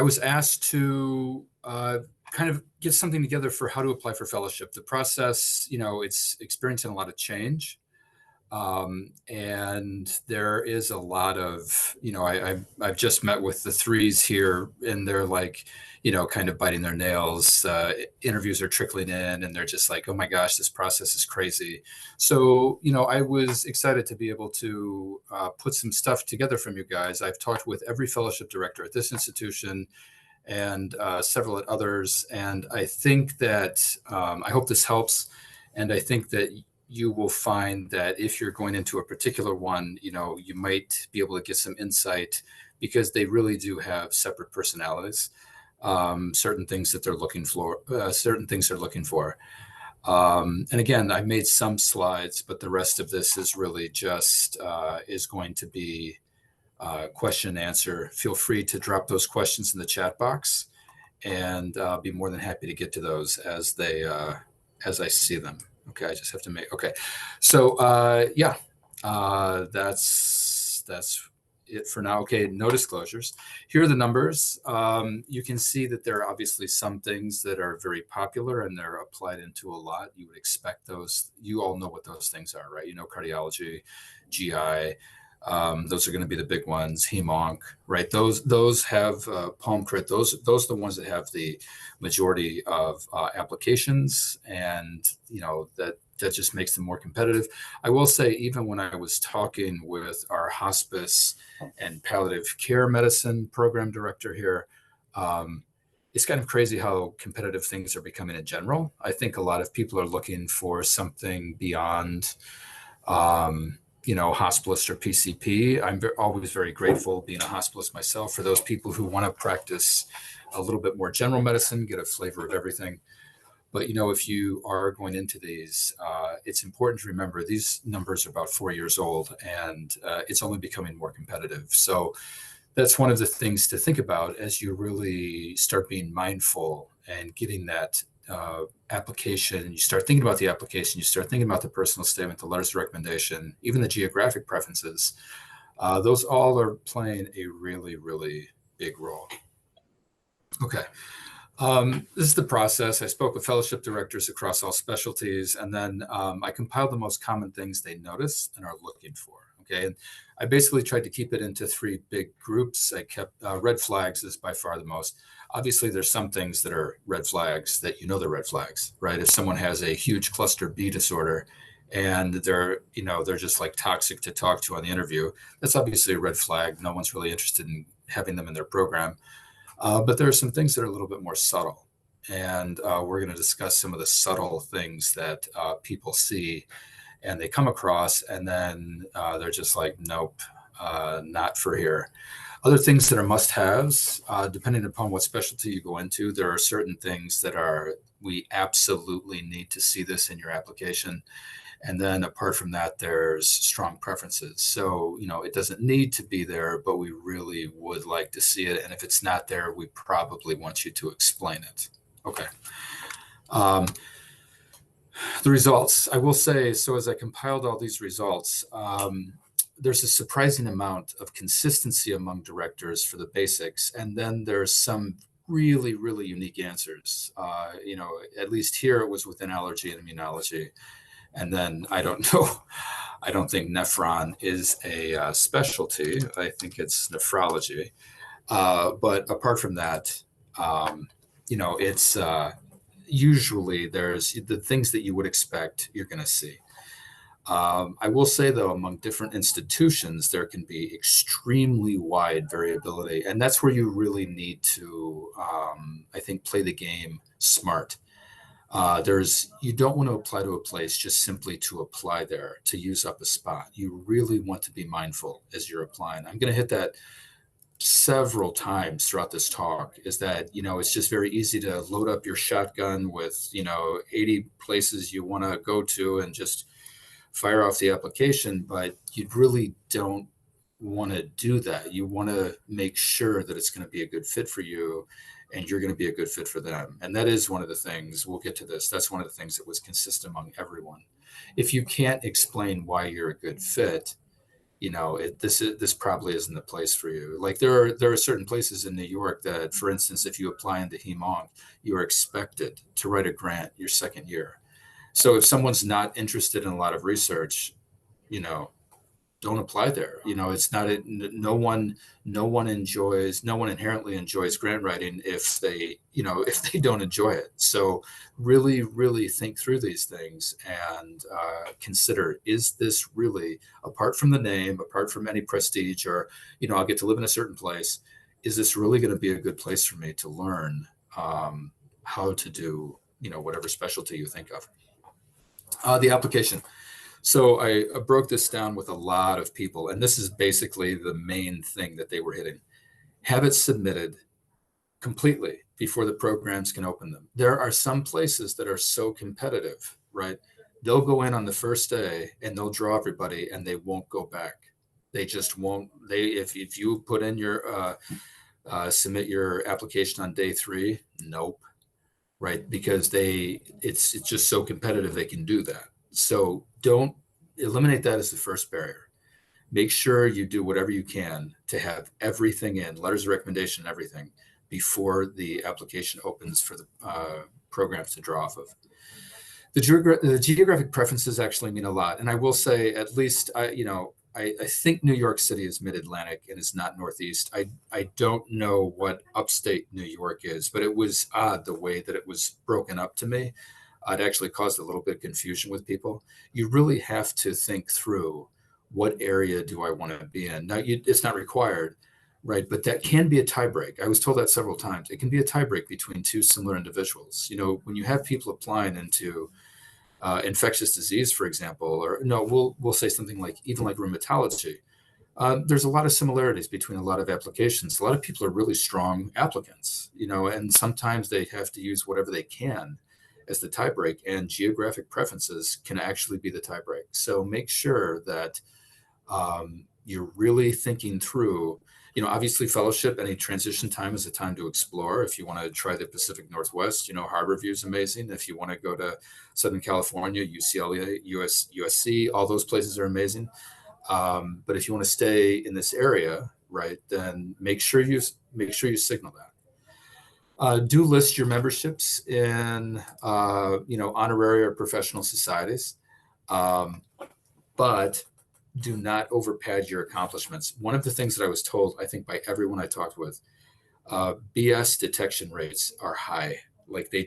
I was asked to kind of get something together for how to apply for fellowship. The process, it's experiencing a lot of change. And there is a lot of, I've just met with the threes here, and they're like, kind of biting their nails. Interviews are trickling in, and they're just like, oh my gosh, this process is crazy. So, I was excited to be able to put some stuff together from you guys. I've talked with every fellowship director at this institution and several at others. And I think that, I hope this helps. And I think that you will find that if you're going into a particular one, you might be able to get some insight, because they really do have separate personalities, certain things that they're looking for, And again, I made some slides, but the rest of this is really just is going to be question and answer. Feel free to drop those questions in the chat box, and I'll be more than happy to get to those as I see them. Okay, I just have to make, okay. So that's it for now. Okay, no disclosures. Here are the numbers. You can see that there are obviously some things that are very popular and they're applied into a lot. You would expect those. You all know what those things are, right? Cardiology, GI, those are going to be the big ones. Hem-onc, right? Those have palm crit. Those are the ones that have the majority of applications, and that just makes them more competitive. I will say, even when I was talking with our hospice and palliative care medicine program director here, it's kind of crazy how competitive things are becoming in general. I think a lot of people are looking for something beyond hospitalist or PCP. I'm always very grateful, being a hospitalist myself, for those people who want to practice a little bit more general medicine, get a flavor of everything. But, if you are going into these, it's important to remember these numbers are about 4 years old, and it's only becoming more competitive. So that's one of the things to think about as you really start being mindful and getting that application. You start thinking about the application, you start thinking about the personal statement, the letters of recommendation, even the geographic preferences. Those all are playing a really, really big role. Okay. This is the process. I spoke with fellowship directors across all specialties, and then I compiled the most common things they notice and are looking for. Okay. And I basically tried to keep it into 3 big groups. I kept red flags is by far the most. Obviously, there's some things that are red flags that they're red flags, right? If someone has a huge cluster B disorder and they're just like toxic to talk to on the interview, that's obviously a red flag. No one's really interested in having them in their program. But there are some things that are a little bit more subtle. And we're going to discuss some of the subtle things that people see and they come across, and then they're just like, nope, not for here. Other things that are must-haves, depending upon what specialty you go into, there are certain things that we absolutely need to see this in your application. And then apart from that, there's strong preferences. So, it doesn't need to be there, but we really would like to see it. And if it's not there, we probably want you to explain it. Okay. The results, I will say, so as I compiled all these results, there's a surprising amount of consistency among directors for the basics. And then there's some really, really unique answers. At least here it was within allergy and immunology. And then I don't know, I don't think nephron is a specialty. I think it's nephrology. But apart from that, it's usually there's the things that you would expect you're going to see. I will say, though, among different institutions, there can be extremely wide variability. And that's where you really need to, I think, play the game smart. You don't want to apply to a place just simply to apply there, to use up a spot. You really want to be mindful as you're applying. I'm going to hit that several times throughout this talk, is that, it's just very easy to load up your shotgun with, 80 places you want to go to and just fire off the application, but you really don't want to do that. You want to make sure that it's going to be a good fit for you and you're going to be a good fit for them. And that is one of the things, we'll get to this, that's one of the things that was consistent among everyone. If you can't explain why you're a good fit, this probably isn't the place for you. Like there are certain places in New York that, for instance, if you apply into HEMONC, you are expected to write a grant your second year. So if someone's not interested in a lot of research, you know, don't apply there. It's not no one inherently enjoys grant writing if they, if they don't enjoy it. So really, really think through these things and consider, is this really, apart from the name, apart from any prestige, or, I'll get to live in a certain place, is this really going to be a good place for me to learn how to do, whatever specialty you think of? The application. So I broke this down with a lot of people, and this is basically the main thing that they were hitting. Have it submitted completely before the programs can open them. There are some places that are so competitive, right? They'll go in on the first day and they'll draw everybody and they won't go back. They just won't. If you put in your submit your application on day 3, nope, right? Because it's just so competitive they can do that. So don't eliminate that as the first barrier. Make sure you do whatever you can to have everything in, letters of recommendation, everything, before the application opens for the programs to draw off of. The geographic preferences actually mean a lot. And I will say, at least, I think New York City is mid-Atlantic and is not Northeast. I don't know what upstate New York is, but it was odd the way that it was broken up to me. It actually caused a little bit of confusion with people. You really have to think through, what area do I want to be in? Now, it's not required, right? But that can be a tiebreak. I was told that several times. It can be a tiebreak between two similar individuals. When you have people applying into infectious disease, for example, or no, we'll say something like, even like rheumatology. There's a lot of similarities between a lot of applications. A lot of people are really strong applicants, and sometimes they have to use whatever they can as the tiebreak, and geographic preferences can actually be the tiebreak. So make sure that you're really thinking through, obviously fellowship, any transition time is a time to explore. If you want to try the Pacific Northwest, Harborview is amazing. If you want to go to Southern California, UCLA, USC, all those places are amazing. But if you want to stay in this area, right, then make sure you signal that. Do list your memberships in, honorary or professional societies, but do not overpad your accomplishments. One of the things that I was told, I think by everyone I talked with, BS detection rates are high. Like they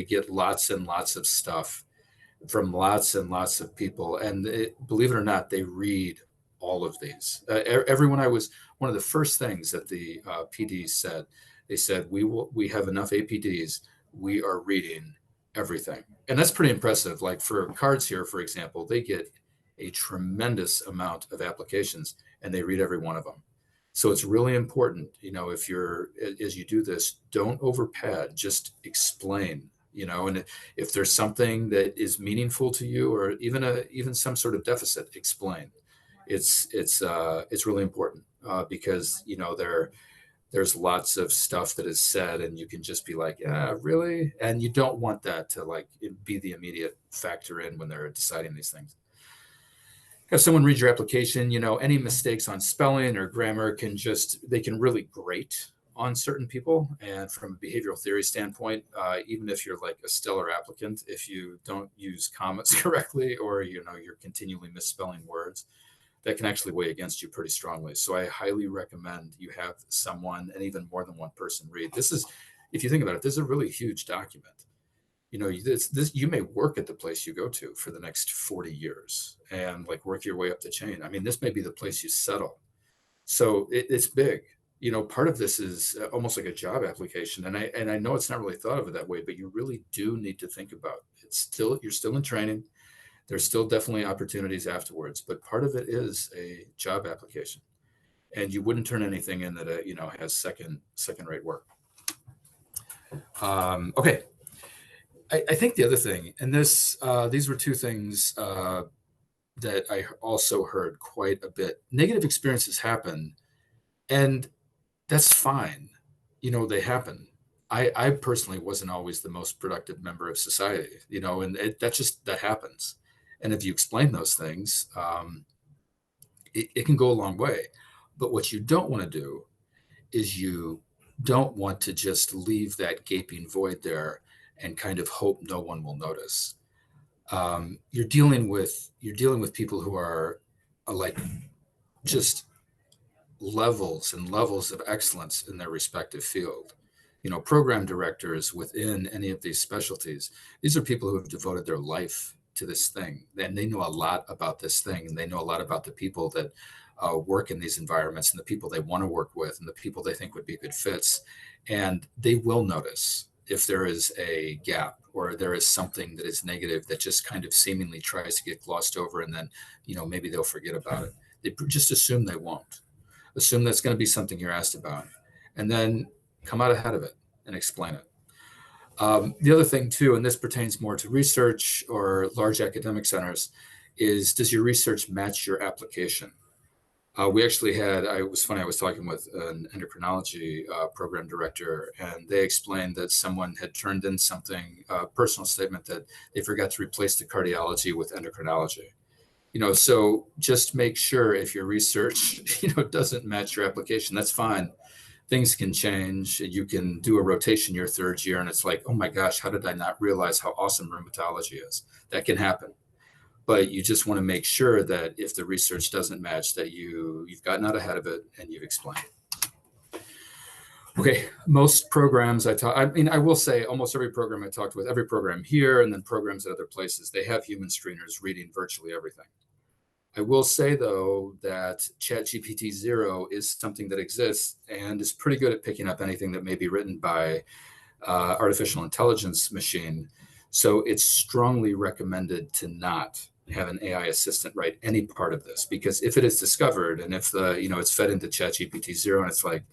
get lots and lots of stuff from lots and lots of people. And believe it or not, they read all of these. One of the first things that the PDs said, they said, we have enough APDs. We are reading everything. And that's pretty impressive. Like for cards here, for example, they get a tremendous amount of applications and they read every one of them. So it's really important, as you do this, don't overpad, just explain, and if there's something that is meaningful to you, or even some sort of deficit, explain. It's really important because, there's lots of stuff that is said and you can just be like, yeah, really? And you don't want that to like be the immediate factor in when they're deciding these things. Have someone read your application, any mistakes on spelling or grammar can really grate on certain people. And from a behavioral theory standpoint, even if you're like a stellar applicant, if you don't use commas correctly, or, you're continually misspelling words, that can actually weigh against you pretty strongly. So I highly recommend you have someone, and even more than one person, read. This is, if you think about it, this is a really huge document. You may work at the place you go to for the next 40 years and like work your way up the chain. I mean, this may be the place you settle. So it's big. Part of this is almost like a job application. And I know it's not really thought of it that way, but you really do need to think about it. You're still in training. There's still definitely opportunities afterwards, but part of it is a job application. And you wouldn't turn anything in that, has second rate work. Okay. I think the other thing, and these were two things that I also heard quite a bit. Negative experiences happen, and that's fine. They happen. I personally wasn't always the most productive member of society, and that happens. And if you explain those things, it can go a long way. But what you don't want to do is you don't want to just leave that gaping void there and kind of hope no one will notice. You're dealing with people who are like just levels and levels of excellence in their respective field. Program directors within any of these specialties, these are people who have devoted their life to this thing, and they know a lot about this thing, and they know a lot about the people that work in these environments, and the people they want to work with, and the people they think would be good fits. And they will notice if there is a gap or there is something that is negative that just kind of seemingly tries to get glossed over, and then maybe they'll forget about it. They just assume they won't. Assume that's going to be something you're asked about, and then come out ahead of it and explain it. The other thing too, and this pertains more to research or large academic centers, is does your research match your application? We actually it was funny, I was talking with an endocrinology program director, and they explained that someone had turned in something, a personal statement, that they forgot to replace the cardiology with endocrinology. So just make sure if your research, doesn't match your application, that's fine. Things can change. You can do a rotation your third year, and it's like, oh my gosh, how did I not realize how awesome rheumatology is? That can happen. But you just want to make sure that if the research doesn't match, that you've gotten out ahead of it and you've explained. Okay, most programs I will say almost every program I talked with, every program here and then programs at other places, they have human screeners reading virtually everything. I will say, though, that ChatGPT 0 is something that exists and is pretty good at picking up anything that may be written by artificial intelligence machine. So it's strongly recommended to not have an AI assistant write any part of this, because if it is discovered and if it's fed into ChatGPT 0 and it's like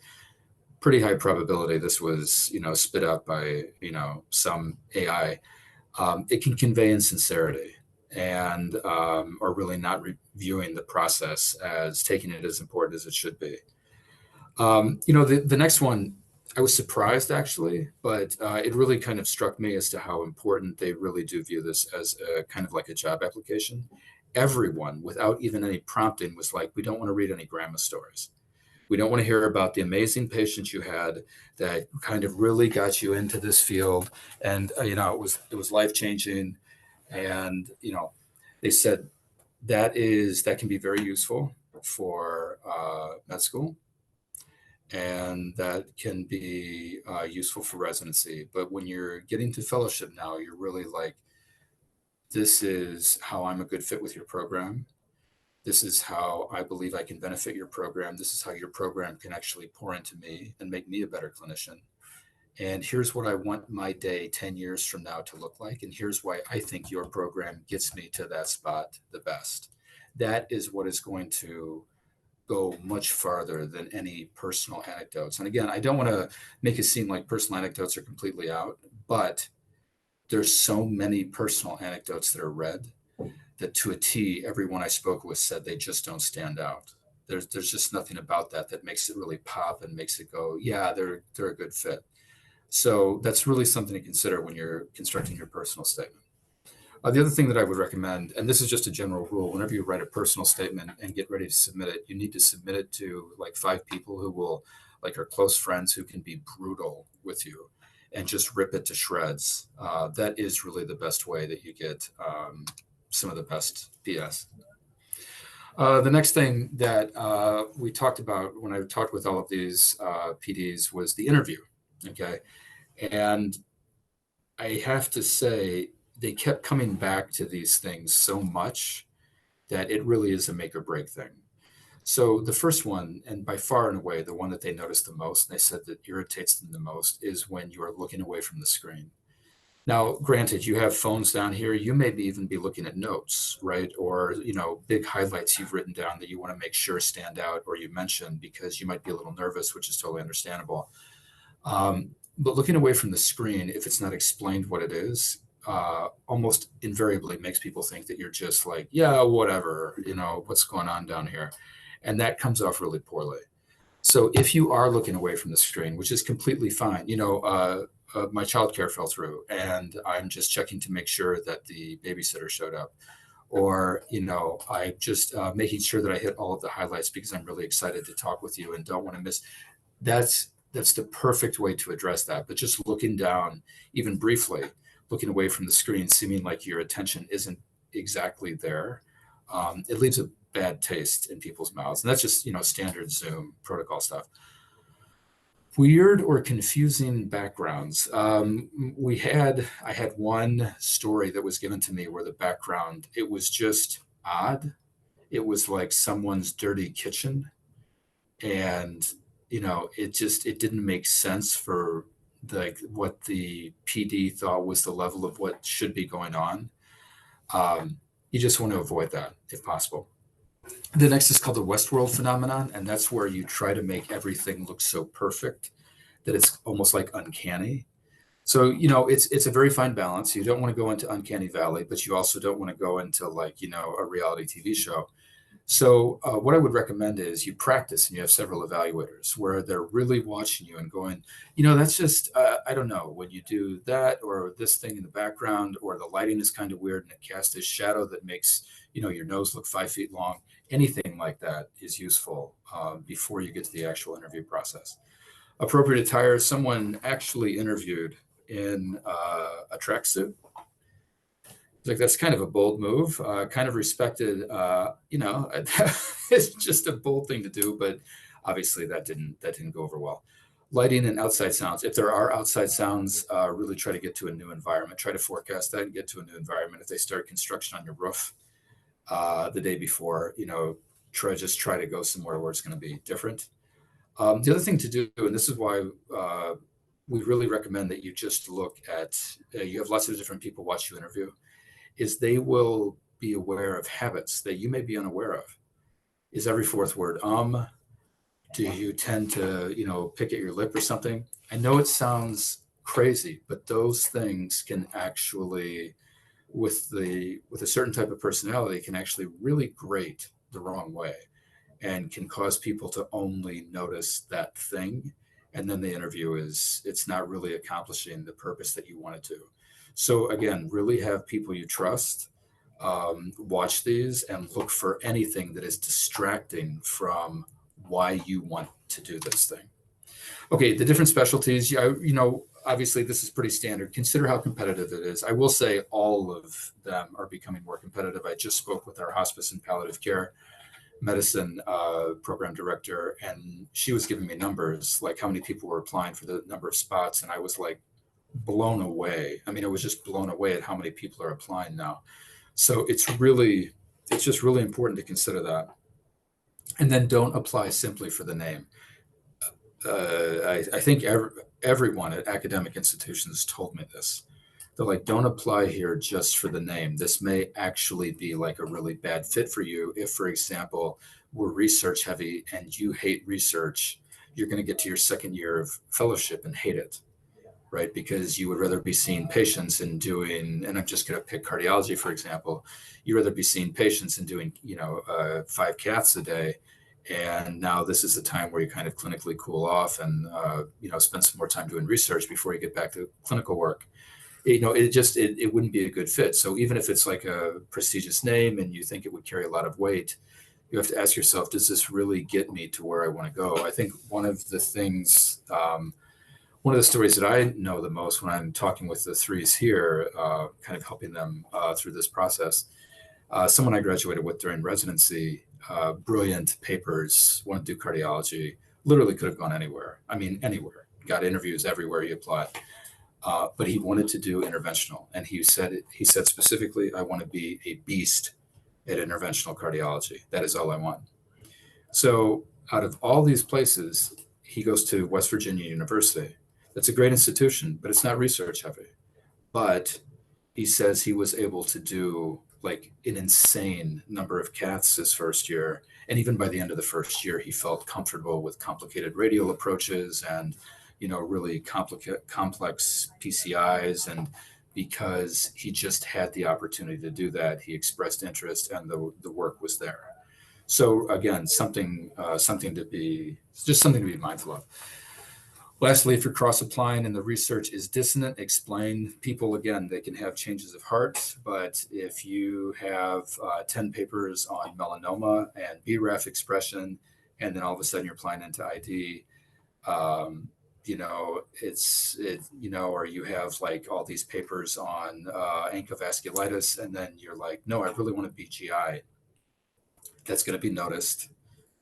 pretty high probability this was spit out by some AI, it can convey insincerity and are really not reviewing the process as taking it as important as it should be. The next one, I was surprised actually, but it really kind of struck me as to how important they really do view this as a kind of like a job application. Everyone, without even any prompting, was like, we don't want to read any grandma stories. We don't want to hear about the amazing patients you had that kind of really got you into this field, and it was life changing. And they said that can be very useful for med school, and that can be useful for residency. But when you're getting to fellowship now, you're really like, this is how I'm a good fit with your program. This is how I believe I can benefit your program. This is how your program can actually pour into me and make me a better clinician. And here's what I want my day 10 years from now to look like. And here's why I think your program gets me to that spot the best. That is what is going to go much farther than any personal anecdotes. And again, I don't want to make it seem like personal anecdotes are completely out, but there's so many personal anecdotes that are read that to a T, everyone I spoke with said they just don't stand out. There's just nothing about that makes it really pop and makes it go, yeah, they're a good fit. So that's really something to consider when you're constructing your personal statement. The other thing that I would recommend, and this is just a general rule, whenever you write a personal statement and get ready to submit it, you need to submit it to like 5 people who will, like, are close friends who can be brutal with you and just rip it to shreds. That is really the best way that you get some of the best PS. The next thing that we talked about when I talked with all of these PDs was the interview. Okay. And I have to say, they kept coming back to these things so much that it really is a make or break thing. So the first one, and by far and away, the one that they noticed the most, and they said that irritates them the most, is when you are looking away from the screen. Now, granted, you have phones down here. You may even be looking at notes, right? Or, big highlights you've written down that you want to make sure stand out or you mention because you might be a little nervous, which is totally understandable. But looking away from the screen, if it's not explained what it is, almost invariably makes people think that you're just like, yeah, whatever, what's going on down here. And that comes off really poorly. So if you are looking away from the screen, which is completely fine, my childcare fell through and I'm just checking to make sure that the babysitter showed up, or, I just making sure that I hit all of the highlights because I'm really excited to talk with you and don't want to miss. That's the perfect way to address that. But just looking down, even briefly, looking away from the screen, seeming like your attention isn't exactly there, it leaves a bad taste in people's mouths. And that's just, standard Zoom protocol stuff. Weird or confusing backgrounds. I had one story that was given to me where the background, it was just odd. It was like someone's dirty kitchen. And, it didn't make sense for what the PD thought was the level of what should be going on. You just want to avoid that if possible. The next is called the Westworld phenomenon, and that's where you try to make everything look so perfect that it's almost like uncanny. So, it's a very fine balance. You don't want to go into uncanny valley, but you also don't want to go into a reality TV show. So what I would recommend is you practice and you have several evaluators where they're really watching you and going, that's just, I don't know, when you do that or this thing in the background or the lighting is kind of weird and it casts a shadow that makes, your nose look 5 feet long. Anything like that is useful before you get to the actual interview process. Appropriate attire, someone actually interviewed in a tracksuit. Like, that's kind of a bold move, kind of respected, it's just a bold thing to do, but obviously that didn't go over well. Lighting and outside sounds. If there are outside sounds, really try to get to a new environment, try to forecast that and get to a new environment. If they start construction on your roof the day before, try to go somewhere where it's going to be different. The other thing to do, and this is why we really recommend that you just look at, you have lots of different people watch you interview, is they will be aware of habits that you may be unaware of. Is every fourth word, do you tend to, pick at your lip or something? I know it sounds crazy, but those things can actually, with a certain type of personality, can actually really grate the wrong way and can cause people to only notice that thing. And then the interview it's not really accomplishing the purpose that you want it to. So again, really have people you trust watch these and look for anything that is distracting from why you want to do this thing. Okay, the different specialties, obviously this is pretty standard. Consider how competitive it is. I will say all of them are becoming more competitive. I just spoke with our hospice and palliative care medicine program director, and she was giving me numbers, like how many people were applying for the number of spots. And I was like, blown away. I mean, I was just blown away at how many people are applying now. So it's just really important to consider that. And then don't apply simply for the name. I think everyone at academic institutions told me this. They're like, don't apply here just for the name. This may actually be like a really bad fit for you. If, for example, we're research heavy and you hate research, you're going to get to your second year of fellowship and hate it. Right? Because you would rather be seeing patients and doing, and I'm just going to pick cardiology, for example, you'd rather be seeing patients and doing, 5 caths a day. And now this is the time where you kind of clinically cool off and, spend some more time doing research before you get back to clinical work. It wouldn't be a good fit. So even if it's like a prestigious name and you think it would carry a lot of weight, you have to ask yourself, does this really get me to where I want to go? I think one of the stories that I know the most when I'm talking with the threes here, kind of helping them through this process, someone I graduated with during residency, brilliant papers, wanted to do cardiology, literally could have gone anywhere. I mean, anywhere. Got interviews everywhere he applied. But he wanted to do interventional. And he said specifically, I want to be a beast at interventional cardiology. That is all I want. So out of all these places, he goes to West Virginia University. That's a great institution, but it's not research heavy. But he says he was able to do like an insane number of caths his first year. And even by the end of the first year, he felt comfortable with complicated radial approaches and, really complex PCIs. And because he just had the opportunity to do that, he expressed interest and the work was there. So again, something to be mindful of. Lastly, if you're cross-applying and the research is dissonant, explain. People, again, they can have changes of heart, but if you have 10 papers on melanoma and BRAF expression, and then all of a sudden you're applying into ID, or you have like all these papers on ankylosing, and then you're like, no, I really want to be GI. That's going to be noticed.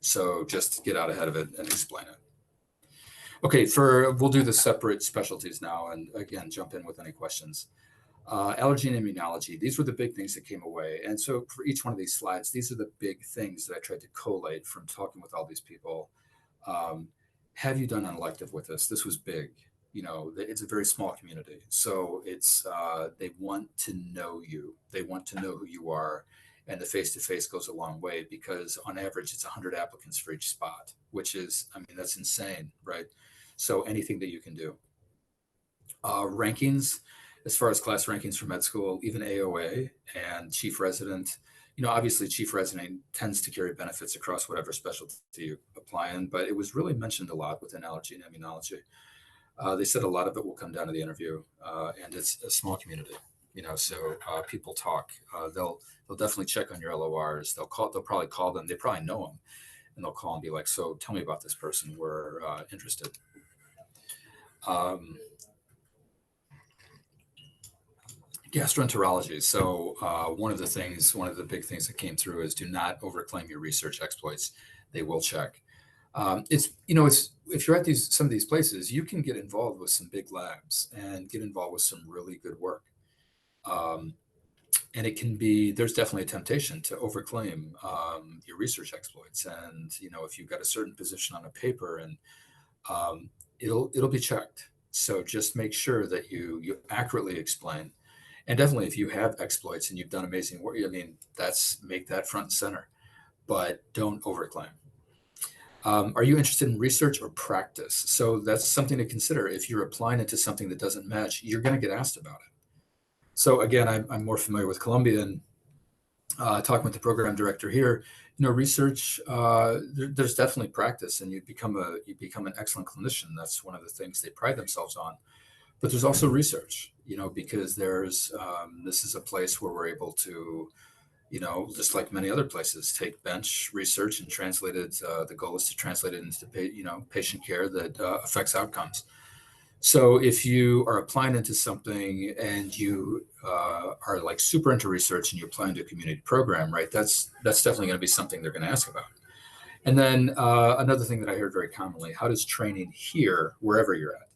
So just get out ahead of it and explain it. Okay, we'll do the separate specialties now, and again, jump in with any questions. Allergy and immunology, these were the big things that came away. And so for each one of these slides, these are the big things that I tried to collate from talking with all these people. Have you done an elective with us? This was big. It's a very small community. So they want to know you. They want to know who you are. And the face-to-face goes a long way, because on average, it's 100 applicants for each spot, which is, that's insane, right? So anything that you can do. Rankings, as far as class rankings for med school, even AOA and chief resident, obviously chief resident tends to carry benefits across whatever specialty you apply in, but it was really mentioned a lot within allergy and immunology. They said a lot of it will come down to the interview, and it's a small community, so people talk. They'll definitely check on your LORs. They'll probably call them. They probably know them, and they'll call and be like, so tell me about this person. We're interested. Gastroenterology. So one of the big things that came through is do not overclaim your research exploits. They will check. If you're at some of these places, you can get involved with some big labs and get involved with some really good work. And there's definitely a temptation to overclaim your research exploits. And, if you've got a certain position on a paper, and it'll be checked. So just make sure that you accurately explain. And definitely, if you have exploits and you've done amazing work, make that front and center, but don't overclaim. Are you interested in research or practice? So that's something to consider. If you're applying into something that doesn't match, you're going to get asked about it. So again, I'm more familiar with Columbia, and talking with the program director here, research, there's definitely practice, and you become an excellent clinician. That's one of the things they pride themselves on. But there's also research, because this is a place where we're able to, just like many other places, take bench research and translate it. The goal is to translate it into, patient care that affects outcomes. So if you are applying into something and you are like super into research and you apply into a community program, right? That's definitely going to be something they're going to ask about. And then another thing that I heard very commonly: how does training here, wherever you're at,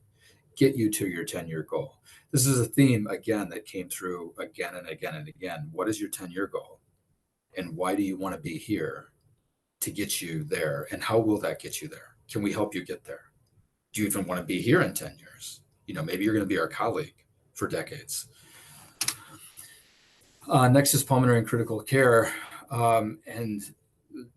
get you to your 10-year goal? This is a theme, again, that came through again and again and again. What is your 10-year goal? And why do you want to be here to get you there? And how will that get you there? Can we help you get there? Do you even want to be here in 10 years? Maybe you're going to be our colleague for decades. Next is pulmonary and critical care. And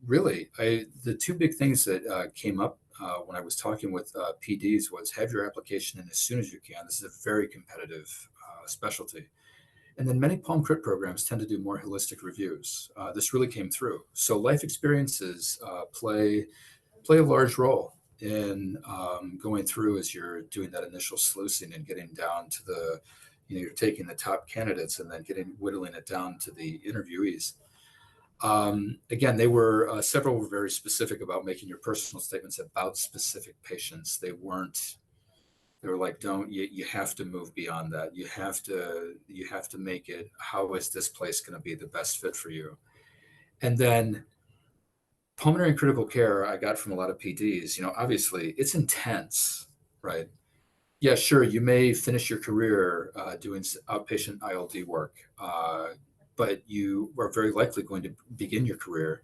really, the two big things that came up when I was talking with PDs was have your application in as soon as you can. This is a very competitive specialty. And then many Palm Crit programs tend to do more holistic reviews. This really came through. So life experiences play a large role in going through as you're doing that initial sluicing and getting down to the, you're taking the top candidates and then whittling it down to the interviewees. Again, several were very specific about making your personal statements about specific patients. They were like, you have to move beyond that. You have to make it, how is this place going to be the best fit for you? And then pulmonary and critical care, I got from a lot of PDs, obviously it's intense, right? Yeah, sure. You may finish your career doing outpatient ILD work, but you are very likely going to begin your career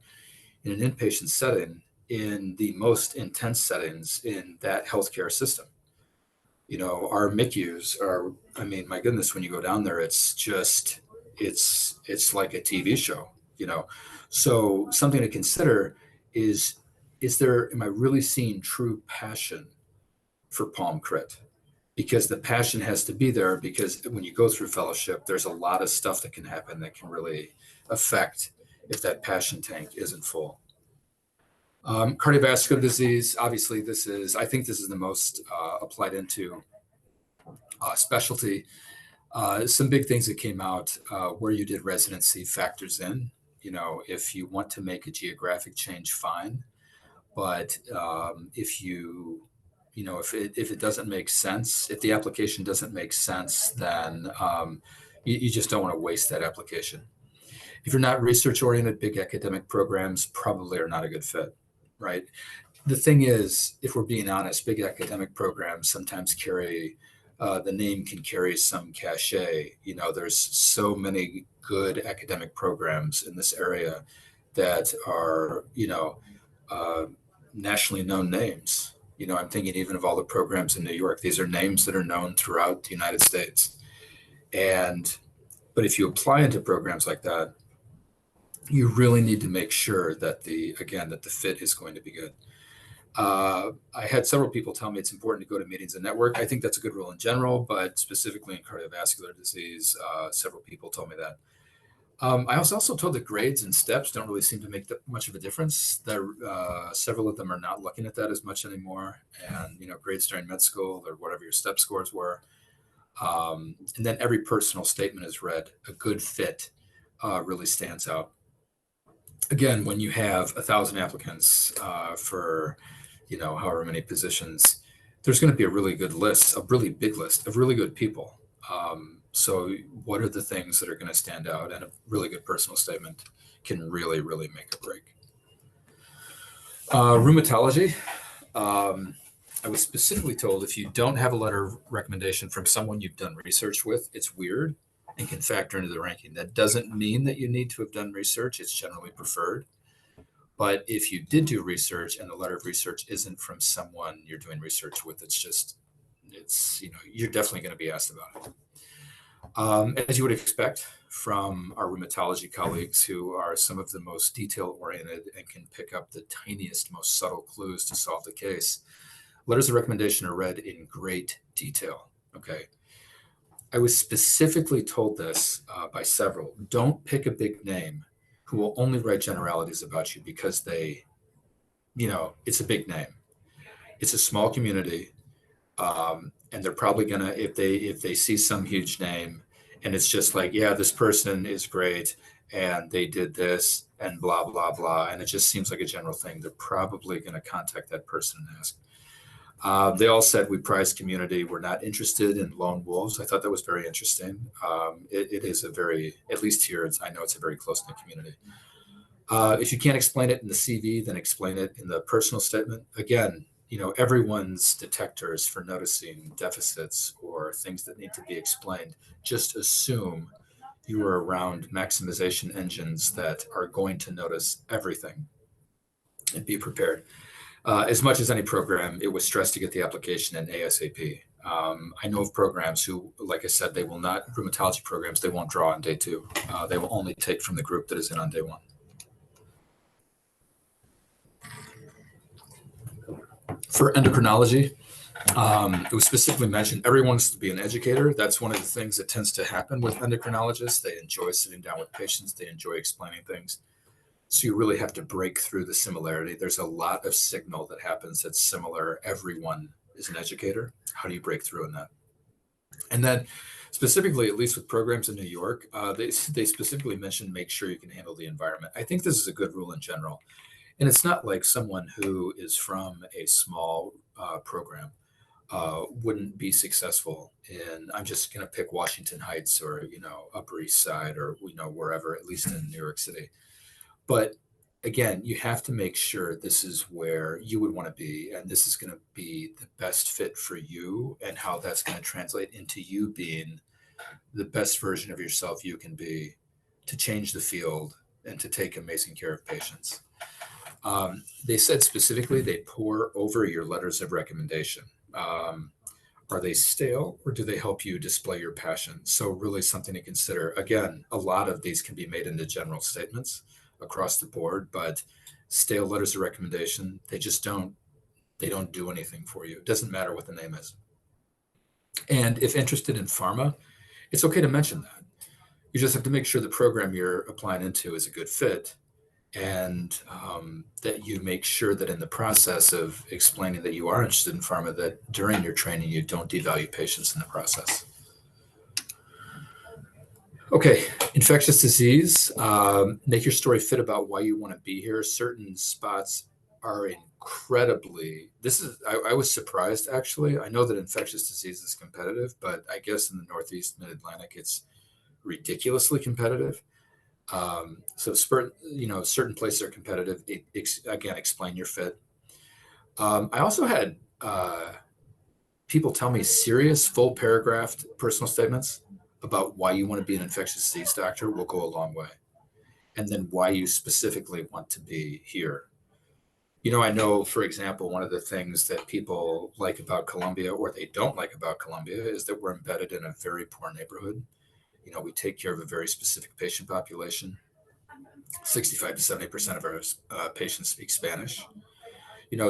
in an inpatient setting in the most intense settings in that healthcare system. Our MICUs are, my goodness, when you go down there, it's like a TV show, So something to consider is am I really seeing true passion for Palm Crit? Because the passion has to be there, because when you go through fellowship, there's a lot of stuff that can happen that can really affect if that passion tank isn't full. Cardiovascular disease, obviously, I think this is the most applied into specialty. Some big things that came out where you did residency factors in. If you want to make a geographic change, fine. But if it doesn't make sense, if the application doesn't make sense, then you just don't want to waste that application. If you're not research oriented, big academic programs probably are not a good fit, right? The thing is, if we're being honest, big academic programs sometimes the name can carry some cachet. There's so many good academic programs in this area that are, nationally known names. I'm thinking even of all the programs in New York. These are names that are known throughout the United States. But if you apply into programs like that, you really need to make sure that the fit is going to be good. I had several people tell me it's important to go to meetings and network. I think that's a good rule in general, but specifically in cardiovascular disease, several people told me that. I was also told that grades and steps don't really seem to make much of a difference. Several of them are not looking at that as much anymore. And, grades during med school or whatever your step scores were. And then every personal statement is read. A good fit really stands out. Again, when you have 1,000 applicants for, however many positions, there's going to be a really good list, a really big list of really good people. So what are the things that are going to stand out? And a really good personal statement can really, really make a break. Rheumatology. I was specifically told if you don't have a letter of recommendation from someone you've done research with, it's weird and can factor into the ranking. That doesn't mean that you need to have done research. It's generally preferred. But if you did do research and the letter of research isn't from someone you're doing research with, you're definitely going to be asked about it. As you would expect from our rheumatology colleagues, who are some of the most detail-oriented and can pick up the tiniest, most subtle clues to solve the case, letters of recommendation are read in great detail. Okay. I was specifically told this by several. Don't pick a big name who will only write generalities about you because it's a big name. It's a small community. And they're probably gonna, if they see some huge name and it's just like, yeah, this person is great and they did this and blah, blah, blah, and it just seems like a general thing, they're probably going to contact that person and ask. They all said we prize community. We're not interested in lone wolves. I thought that was very interesting. It is at least here, I know it's a very close-knit community. If you can't explain it in the CV, then explain it in the personal statement. Again, everyone's detectors for noticing deficits or things that need to be explained. Just assume you are around maximization engines that are going to notice everything and be prepared. As much as any program, it was stressed to get the application in ASAP. I know of programs who, like I said, rheumatology programs, they won't draw on day 2. They will only take from the group that is in on day 1. For endocrinology, it was specifically mentioned, everyone wants to be an educator. That's one of the things that tends to happen with endocrinologists. They enjoy sitting down with patients. They enjoy explaining things. So you really have to break through the similarity. There's a lot of signal that happens that's similar. Everyone is an educator. How do you break through in that? And then specifically, at least with programs in New York, they specifically mentioned make sure you can handle the environment. I think this is a good rule in general. And it's not like someone who is from a small program wouldn't be successful in, I'm just going to pick Washington Heights or, Upper East Side or, wherever, at least in New York City. But again, you have to make sure this is where you would want to be, and this is going to be the best fit for you, and how that's going to translate into you being the best version of yourself you can be to change the field and to take amazing care of patients. They said specifically they pour over your letters of recommendation. Are they stale, or do they help you display your passion? So really something to consider. Again, a lot of these can be made into general statements across the board, but stale letters of recommendation, they don't do anything for you. It doesn't matter what the name is. And if interested in pharma, it's okay to mention that. You just have to make sure the program you're applying into is a good fit. and that you make sure that in the process of explaining that you are interested in pharma, that during your training you don't devalue patients in the process. Okay, infectious disease. Make your story fit about why you want to be here. Certain spots are incredibly. I was surprised actually. I know that infectious disease is competitive, but I guess in the Northeast Mid Atlantic it's ridiculously competitive. So certain places are competitive. Again, explain your fit. I also had people tell me serious full paragraph personal statements about why you want to be an infectious disease doctor will go a long way. And then why you specifically want to be here. I know, for example, one of the things that people like about Columbia or they don't like about Columbia is that we're embedded in a very poor neighborhood. We take care of a very specific patient population. 65 to 70% of our patients speak Spanish.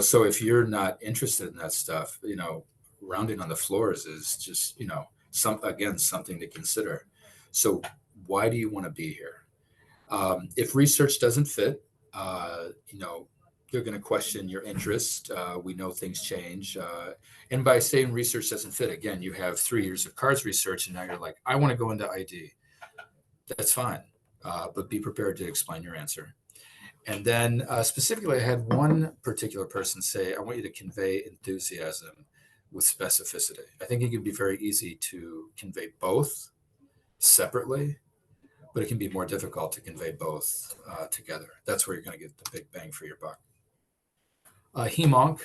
So if you're not interested in that stuff, rounding on the floors is just, something to consider. So why do you want to be here? If research doesn't fit, they're going to question your interest. We know things change. And by saying research doesn't fit, again, you have 3 years of cards research, and now you're like, I want to go into ID. That's fine. But be prepared to explain your answer. And then specifically, I had one particular person say, I want you to convey enthusiasm with specificity. I think it can be very easy to convey both separately, but it can be more difficult to convey both together. That's where you're going to get the big bang for your buck. Hemonc,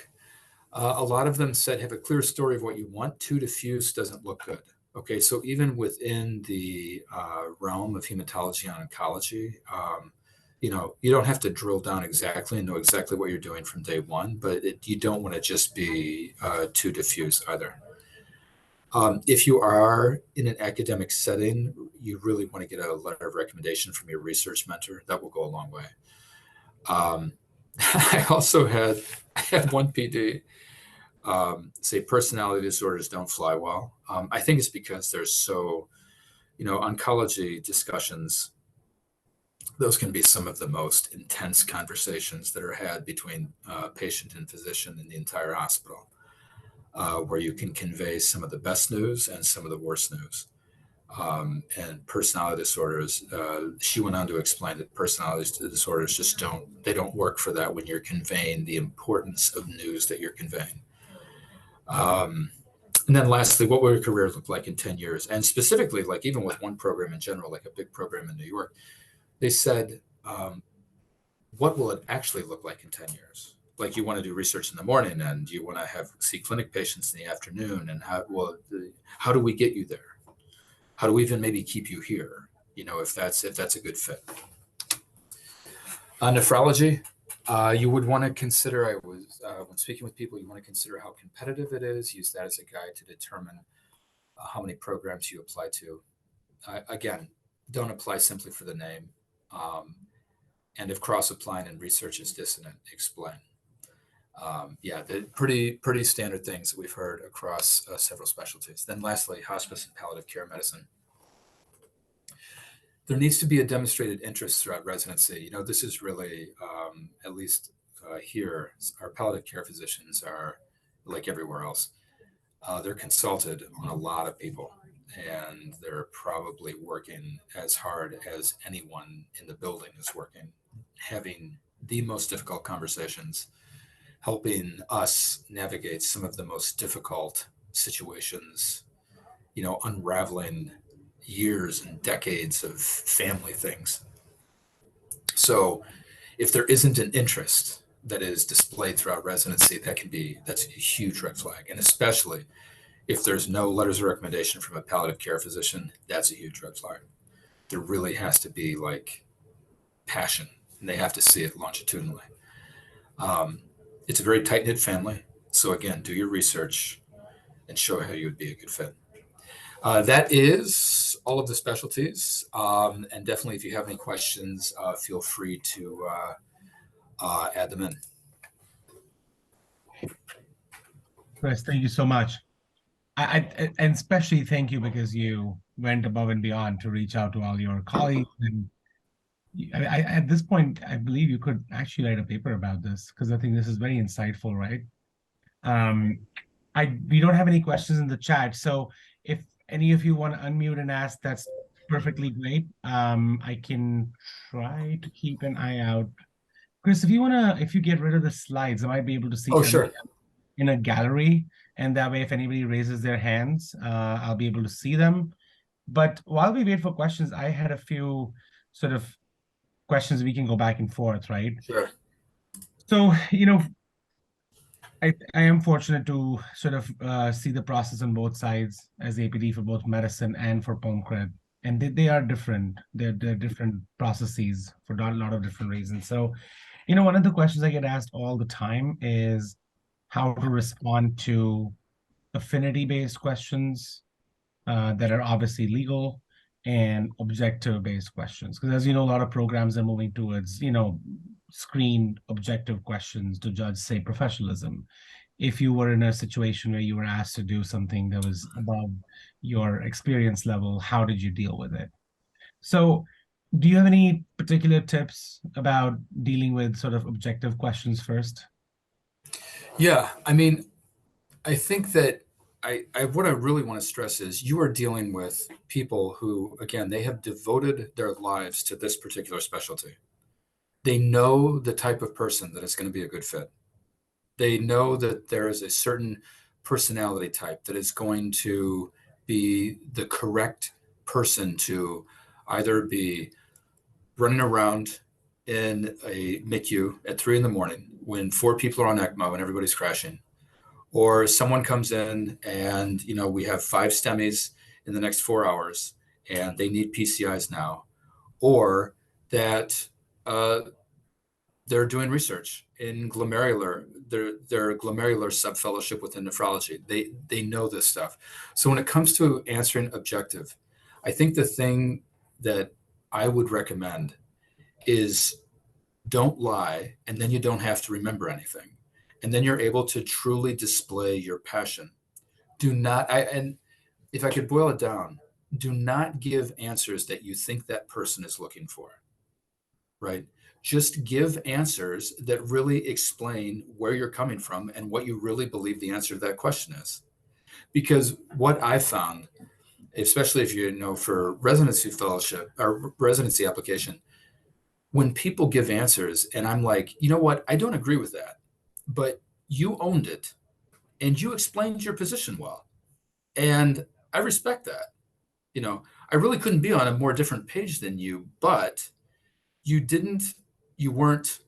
a lot of them said, have a clear story of what you want. Too diffuse doesn't look good. Okay, so even within the realm of hematology and oncology, you don't have to drill down exactly and know exactly what you're doing from day one, but you don't want to just be too diffuse either. If you are in an academic setting, you really want to get a letter of recommendation from your research mentor. That will go a long way. I also had one PD say personality disorders don't fly well. I think it's because there's oncology discussions, those can be some of the most intense conversations that are had between patient and physician in the entire hospital, where you can convey some of the best news and some of the worst news. And personality disorders, she went on to explain that personality disorders just don't work for that when you're conveying the importance of news that you're conveying. And then lastly, what will your career look like in 10 years? And specifically, like even with one program in general, like a big program in New York, they said, what will it actually look like in 10 years? Like you want to do research in the morning and you want to see clinic patients in the afternoon. And how do we get you there? How do we even maybe keep you here? If that's a good fit. Nephrology, you would want to consider, when speaking with people, you want to consider how competitive it is, use that as a guide to determine how many programs you apply to. Again, don't apply simply for the name. And if cross-applying and research is dissonant, explain. The pretty standard things that we've heard across several specialties. Then lastly, hospice and palliative care medicine. There needs to be a demonstrated interest throughout residency. This is really, at least here, our palliative care physicians are like everywhere else. They're consulted on a lot of people, and they're probably working as hard as anyone in the building is working, having the most difficult conversations, helping us navigate some of the most difficult situations, unraveling years and decades of family things. So if there isn't an interest that is displayed throughout residency, that's a huge red flag. And especially if there's no letters of recommendation from a palliative care physician, that's a huge red flag. There really has to be like passion, and they have to see it longitudinally. It's a very tight-knit family. So again, do your research and show how you would be a good fit. That is all of the specialties. And definitely, if you have any questions, feel free to add them in. Chris, thank you so much. And especially thank you because you went above and beyond to reach out to all your colleagues and At this point, I believe you could actually write a paper about this because I think this is very insightful, right? Um, we don't have any questions in the chat, so if any of you want to unmute and ask, that's perfectly great. I can try to keep an eye out. Chris, if you get rid of the slides, I might be able to see Oh, everything sure. in a gallery, and that way, if anybody raises their hands, I'll be able to see them. But while we wait for questions, I had a few sort of questions we can go back and forth, right? Sure. So, I am fortunate to sort of see the process on both sides as APD for both medicine and for POMCRED. And they are different. They're different processes for a lot of different reasons. So, one of the questions I get asked all the time is how to respond to affinity-based questions that are obviously legal and objective-based questions. Because as you know, a lot of programs are moving towards, screened objective questions to judge, say, professionalism. If you were in a situation where you were asked to do something that was above your experience level, how did you deal with it? So, do you have any particular tips about dealing with sort of objective questions first? Yeah. I mean, I think that what I really want to stress is you are dealing with people who, again, they have devoted their lives to this particular specialty. They know the type of person that is going to be a good fit. They know that there is a certain personality type that is going to be the correct person to either be running around in a MICU at 3 in the morning when four people are on ECMO and everybody's crashing, or someone comes in and we have five STEMIs in the next 4 hours and they need PCIs now, or that they're doing research in glomerular, their glomerular subfellowship within nephrology. They know this stuff. So when it comes to answering objective, I think the thing that I would recommend is don't lie, and then you don't have to remember anything. And then you're able to truly display your passion. Do not, and if I could boil it down, do not give answers that you think that person is looking for, right? Just give answers that really explain where you're coming from and what you really believe the answer to that question is. Because what I found, especially if for residency fellowship or residency application, when people give answers and I'm like, you know what, I don't agree with that, but you owned it and you explained your position well. And I respect that. I really couldn't be on a more different page than you, but you didn't, you weren't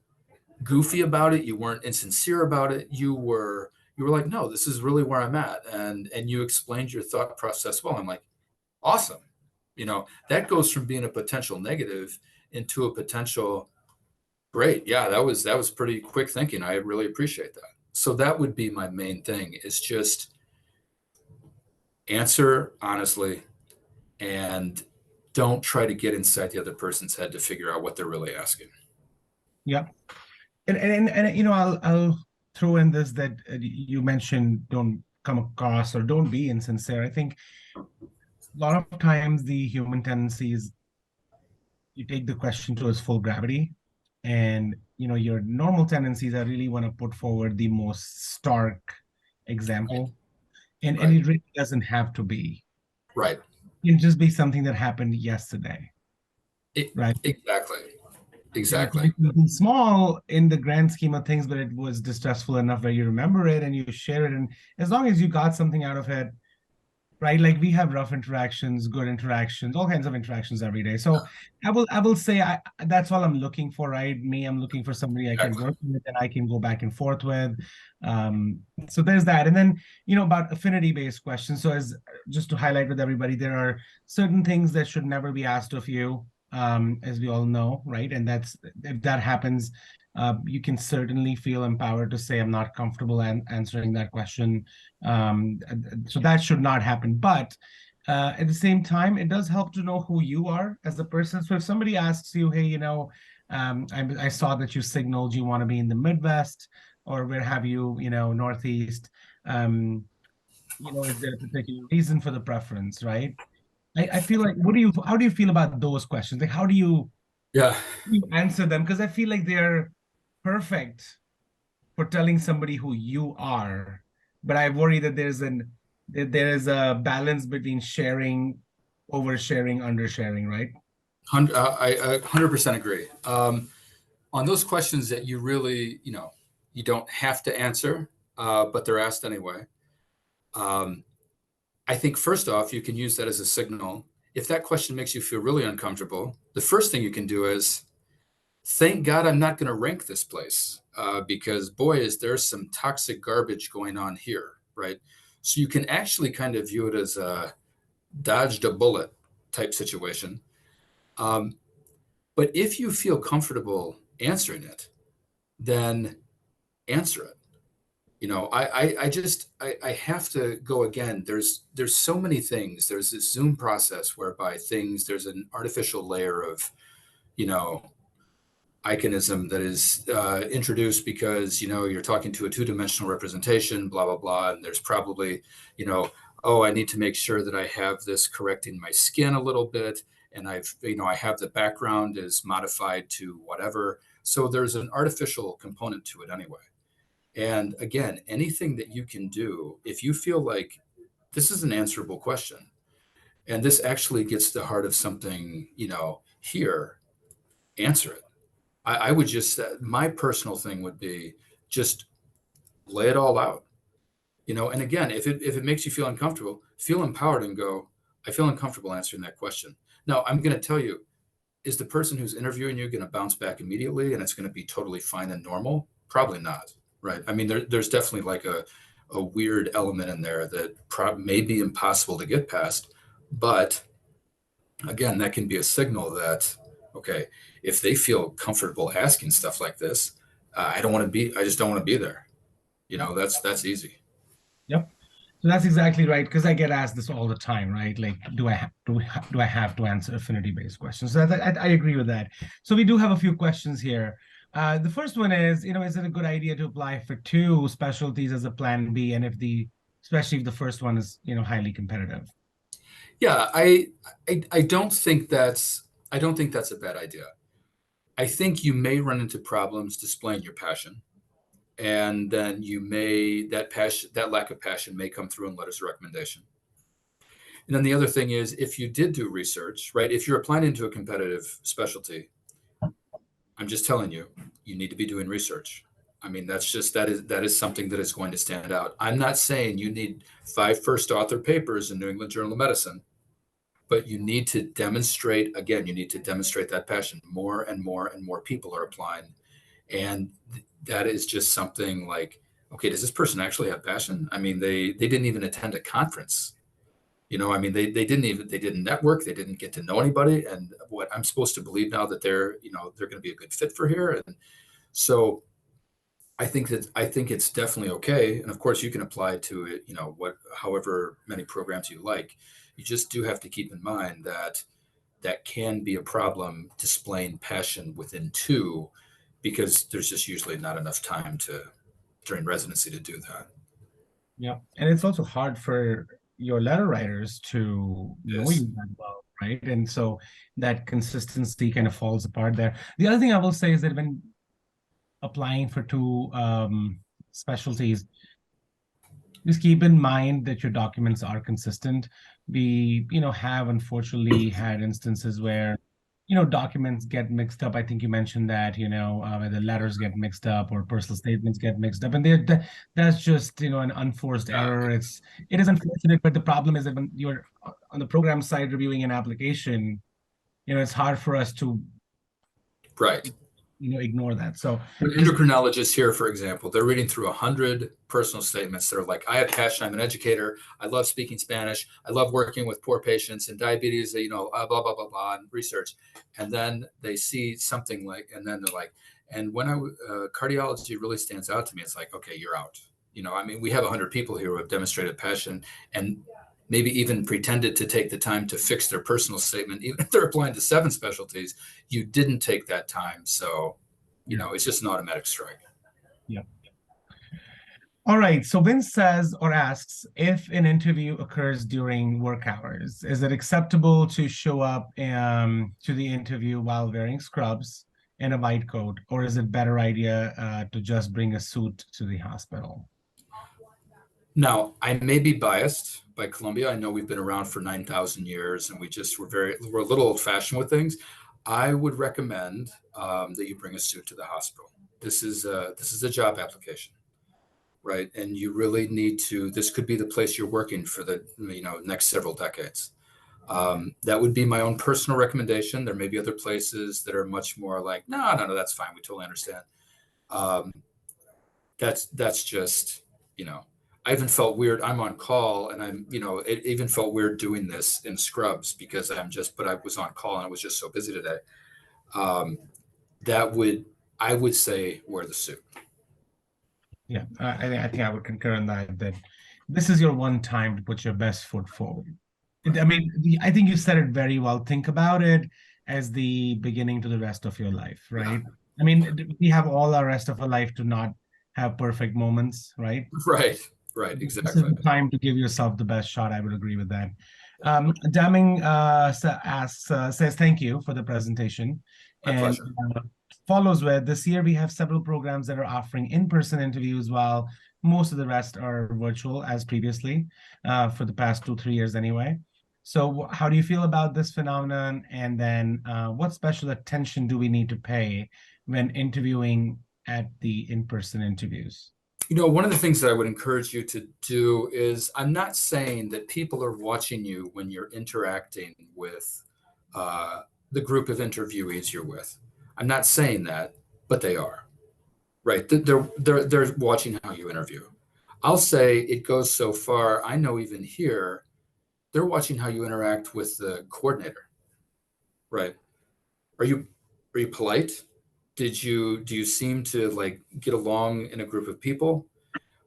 goofy about it. You weren't insincere about it. You were like, no, this is really where I'm at. And you explained your thought process well. I'm like, awesome. That goes from being a potential negative into a potential great. Yeah, that was pretty quick thinking. I really appreciate that. So that would be my main thing is just answer honestly and don't try to get inside the other person's head to figure out what they're really asking. Yeah. And I'll throw in this that you mentioned don't come across or don't be insincere. I think a lot of times the human tendency is you take the question to its full gravity, and your normal tendencies I really want to put forward the most stark example, and Right. it really doesn't have to be. Right. It can just be something that happened yesterday, It, right? exactly. And it could Exactly. be something small in the grand scheme of things, but it was distressful enough where you remember it and you share it. And as long as you got something out of it, right? Like we have rough interactions, good interactions, all kinds of interactions every day. So I will say that's all I'm looking for, right? I'm looking for somebody I can Exactly. work with and I can go back and forth with. So there's that. And then, about affinity-based questions. So as just to highlight with everybody, there are certain things that should never be asked of you, as we all know, right? And if that happens, you can certainly feel empowered to say, I'm not comfortable answering that question. So that should not happen. But at the same time, it does help to know who you are as a person. So if somebody asks you, hey, I saw that you signaled you want to be in the Midwest, or where have you, Northeast, is there a particular reason for the preference, right? I feel like, how do you feel about those questions? Like, how do you Yeah. You answer them because I feel like they're perfect for telling somebody who you are. But I worry that there is a balance between sharing, oversharing, undersharing, right? I 100% agree. On those questions that you really, you don't have to answer, but they're asked anyway. Um, I think first off, you can use that as a signal. If that question makes you feel really uncomfortable, the first thing you can do is thank God I'm not going to rank this place because boy, is there some toxic garbage going on here, right? So you can actually kind of view it as a dodged a bullet type situation. Um, but if you feel comfortable answering it, then answer it. I have to go again. There's so many things. There's this Zoom process whereby there's an artificial layer of, you know, iconism that is introduced because you're talking to a two-dimensional representation, blah blah blah, and there's probably, oh, I need to make sure that I have this correcting my skin a little bit, and I have the background is modified to whatever. So there's an artificial component to it anyway. And again, anything that you can do, if you feel like this is an answerable question, and this actually gets to the heart of something, here, answer it. I would just, my personal thing would be just lay it all out, and again, if it makes you feel uncomfortable, feel empowered and go, I feel uncomfortable answering that question. Now, I'm going to tell you, is the person who's interviewing you going to bounce back immediately and it's going to be totally fine and normal? Probably not, right? I mean, there's definitely like a weird element in there that may be impossible to get past. But again, that can be a signal that, okay, if they feel comfortable asking stuff like this, I just don't want to be there. That's easy. Yep. So that's exactly right, because I get asked this all the time, right? Like, do I have to answer affinity-based questions? So I agree with that. So we do have a few questions here. The first one is, is it a good idea to apply for two specialties as a plan B, and especially if the first one is, highly competitive? Yeah, I I don't think that's a bad idea. I think you may run into problems displaying your passion, and then that lack of passion may come through in letters of recommendation. And then the other thing is, if you did do research, right? If you're applying into a competitive specialty, I'm just telling you, you need to be doing research. I mean, that is something that is going to stand out. I'm not saying you need 5 first author papers in New England Journal of Medicine, but you need to demonstrate that passion. More and more and more people are applying, and that is just something like, okay, does this person actually have passion? I mean, they didn't even attend a conference. I mean, they didn't network, they didn't get to know anybody, and what I'm supposed to believe now that they're going to be a good fit for here. And so I think it's definitely okay. And of course, you can apply to it, however many programs you like. You just do have to keep in mind that that can be a problem displaying passion within two, because there's just usually not enough time during residency to do that. Yeah. And it's also hard for your letter writers to know Yes. you that well, right? And so that consistency kind of falls apart there. The other thing I will say is that when applying for two specialties, just keep in mind that your documents are consistent. We, have unfortunately had instances where, documents get mixed up. I think you mentioned that, where the letters get mixed up or personal statements get mixed up, and that's just, an unforced Uh, error. It is unfortunate, but the problem is that when you're on the program side reviewing an application, it's hard for us to, right. ignore that. So An just endocrinologist here, for example, they're reading through 100 personal statements that are like, I have passion, I'm an educator, I love speaking Spanish, I love working with poor patients and diabetes, blah, blah, blah, blah, and research. And then they see something like, and then they're like, and when cardiology really stands out to me, it's like, okay, you're out. I mean, we have 100 people here who have demonstrated passion and maybe even pretended to take the time to fix their personal statement, even if they're applying to 7 specialties, you didn't take that time. So, yeah, it's just an automatic strike. yeah. All right. So Vince says or asks if an interview occurs during work hours, is it acceptable to show up to the interview while wearing scrubs and a white coat, or is it better idea to just bring a suit to the hospital? Now, I may be biased by Columbia. I know we've been around for 9,000 years and we're a little old fashioned with things. I would recommend that you bring a suit to the hospital. This is a job application, right? And you really need to, this could be the place you're working for the, next several decades. That would be my own personal recommendation. There may be other places that are much more like, no, no, no, that's fine. We totally understand. Um, that's just, you know, I even felt weird. I'm on call and it even felt weird doing this in scrubs because but I was on call and I was just so busy today. Um, that would, I would say wear the suit. Yeah, I think I would concur on that, that this is your one time to put your best foot forward. I mean, I think you said it very well. Think about it as the beginning to the rest of your life, Yeah. right? I mean, we have all our rest of our life to not have perfect moments, right? Right. Right. This is Exactly. the time to give yourself the best shot. I would agree with that. Daming says thank you for the presentation, My and pleasure. follows with this year we have several programs that are offering in-person interviews, while most of the rest are virtual as previously for the past 2 3 years anyway. So how do you feel about this phenomenon? And then what special attention do we need to pay when interviewing at the in-person interviews? One of the things that I would encourage you to do is I'm not saying that people are watching you when you're interacting with uh, the group of interviewees you're with. I'm not saying that, but they are, right? They're watching how you interview. I'll say it goes so far. I know even here, they're watching how you interact with the coordinator, right? Are you are you polite? Do you seem to like get along in a group of people?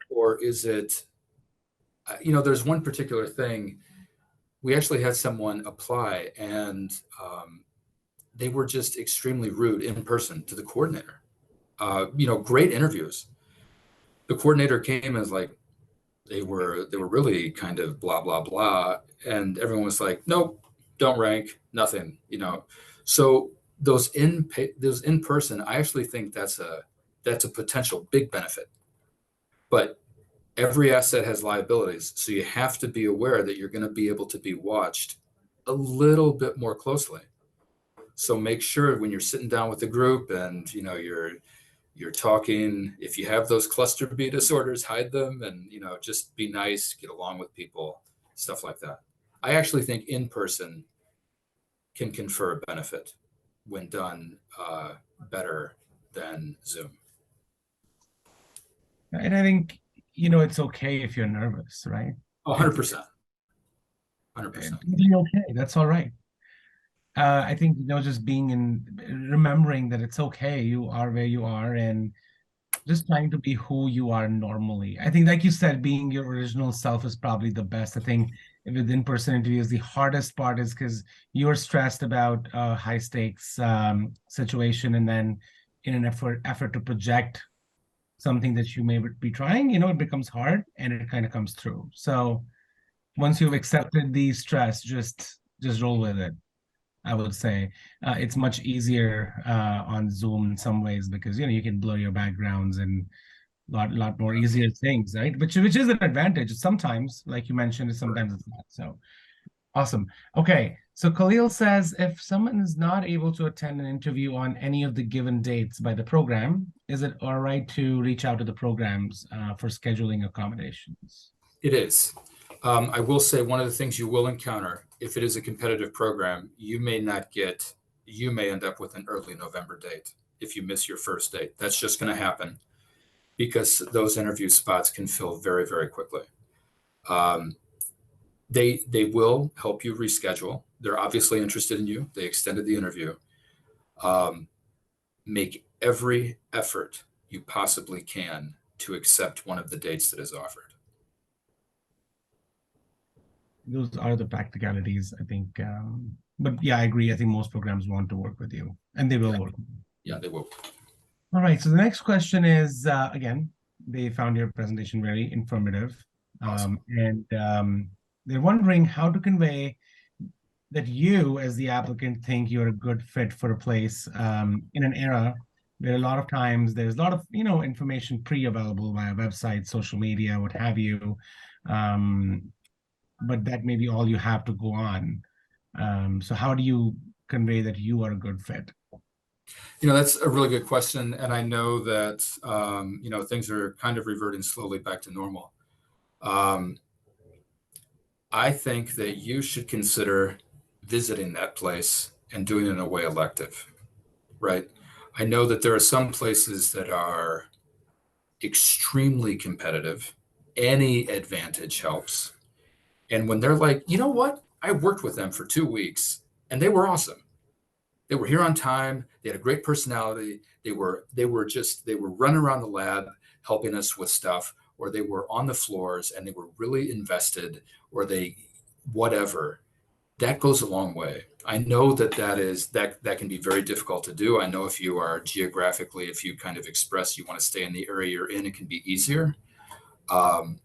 Or is it, there's one particular thing. We actually had someone apply and they were just extremely rude in person to the coordinator. Great interviews. The coordinator came and was like, they were really kind of blah, blah, blah. And everyone was like, nope, don't rank, nothing, So those in person, I actually think that's a potential big benefit. But every asset has liabilities. So you have to be aware that you're going to be able to be watched a little bit more closely. So make sure when you're sitting down with the group and you're talking, if you have those cluster B disorders, hide them and just be nice, get along with people, stuff like that. I actually think in person can confer a benefit when done better than Zoom. And I think, it's okay if you're nervous, right? Oh, It's 100%. 100%. totally okay. That's all right. I think, just being remembering that it's okay, you are where you are, and just trying to be who you are normally. I think, like you said, being your original self is probably the best. I think with in-person interviews, the hardest part is because you're stressed about a high stakes situation, and then in an effort to project something that you may be trying, it becomes hard and it kind of comes through. So once you've accepted the stress, just roll with it. I would say it's much easier on Zoom in some ways because you can blur your backgrounds and lot more easier things, right? Which is an advantage. Sometimes, like you mentioned, Right. sometimes it's not. So awesome. Okay. So Khalil says if someone is not able to attend an interview on any of the given dates by the program, is it all right to reach out to the programs for scheduling accommodations? It is. I will say one of the things you will encounter if it is a competitive program, you may end up with an early November date if you miss your first date. That's just going to happen because those interview spots can fill very, very quickly. Um, they will help you reschedule. They're obviously interested in you. They extended the interview. Um, make every effort you possibly can to accept one of the dates that is offered. Those are the practicalities, I think. But yeah, I agree. I think most programs want to work with you, and they will Yeah, work. yeah, they will. All right. So the next question is again, they found your presentation very informative. Awesome. And they're wondering how to convey that you, as the applicant, think you're a good fit for a place in an era where a lot of times there's a lot of information pre-available via websites, social media, what have you, um, but that may be all you have to go on. So how do you convey that you are a good fit? That's a really good question. And I know that, things are kind of reverting slowly back to normal. Um, I think that you should consider visiting that place and doing it in a way elective, right? I know that there are some places that are extremely competitive. Any advantage helps. And when they're like, you know what? I worked with them for 2 weeks and they were awesome. They were here on time. They had a great personality. They were running around the lab helping us with stuff, or they were on the floors and they were really invested, or they whatever. That goes a long way. I know that can be very difficult to do. I know if you are geographically, if you kind of express you want to stay in the area you're in, it can be easier. Um,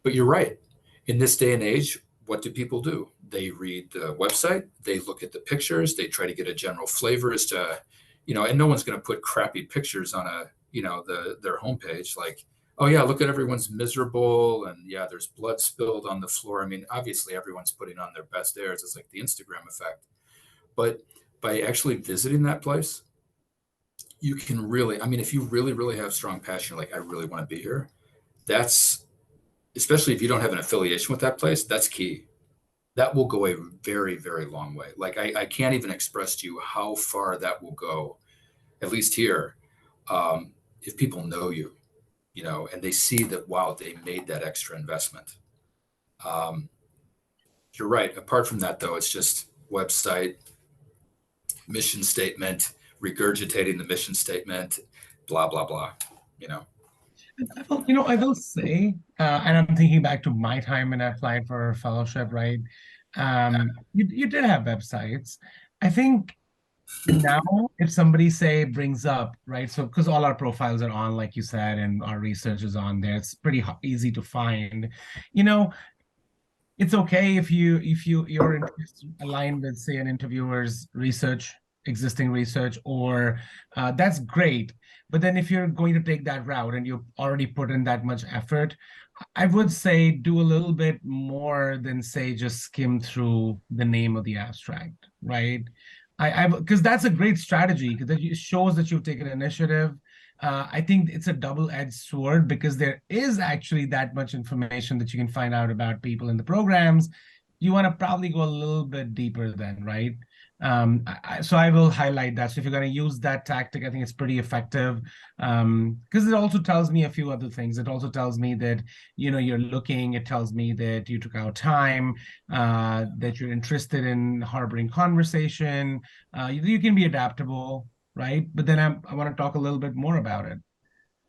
but you're right. In this day and age, what do people do? They read the website, they look at the pictures, they try to get a general flavor as to, and no one's going to put crappy pictures on their homepage. Like, oh yeah, look at everyone's miserable, and yeah, there's blood spilled on the floor. I mean, obviously everyone's putting on their best airs. It's like the Instagram effect. But by actually visiting that place, you can really, I mean, if you really, really have strong passion, like I really want to be here, that's especially if you don't have an affiliation with that place, that's key. That will go a very, very long way. Like I can't even express to you how far that will go, at least here, if people know you, and they see that, wow, they made that extra investment. Um, you're right. Apart from that, though, it's just website, mission statement, regurgitating the mission statement, blah, blah, blah, you know. I will say, and I'm thinking back to my time when I applied for a fellowship, right? You did have websites. I think now, if somebody say brings up, right? So because all our profiles are on, like you said, and our research is on there, it's pretty easy to find. You know, it's okay if your interests align with, say, an interviewer's research, existing research, or that's great. But then if you're going to take that route and you've already put in that much effort, I would say do a little bit more than, say, just skim through the name of the abstract, right? I because that's a great strategy because it shows that you've taken initiative. I think it's a double-edged sword because there is actually that much information that you can find out about people in the programs. You want to probably go a little bit deeper then, right? So I will highlight that. So if you're going to use that tactic, I think it's pretty effective because it also tells me a few other things. It also tells me that, you're looking. It tells me that you took out time, that you're interested in harboring conversation. You can be adaptable, right? But then I want to talk a little bit more about it.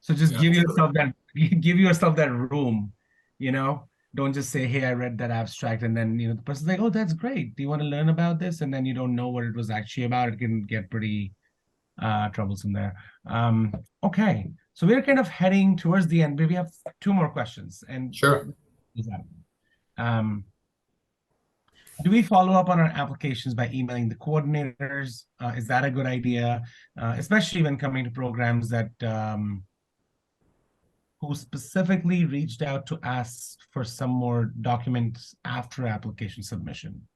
So just Yeah, give sure. yourself that give yourself that room, you know. Don't just say, "Hey, I read that abstract," and then the person's like, "Oh, that's great. Do you want to learn about this?" And then you don't know what it was actually about. It can get pretty troublesome there. Okay, so we're kind of heading towards the end, but we have two more questions. And Sure. um, do we follow up on our applications by emailing the coordinators? Is that a good idea, especially when coming to programs that who specifically reached out to ask for some more documents after application submission?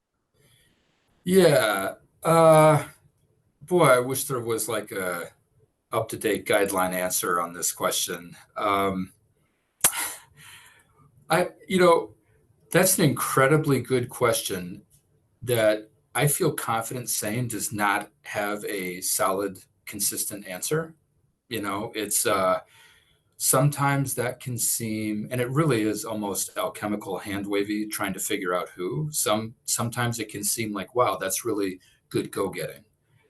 Yeah. Boy, I wish there was like a up-to-date guideline answer on this question. I, you know, that's an incredibly good question that I feel confident saying does not have a solid, consistent answer. It's sometimes that can seem, and it really is almost alchemical hand wavy trying to figure out who. Sometimes it can seem like, wow, that's really good go getting.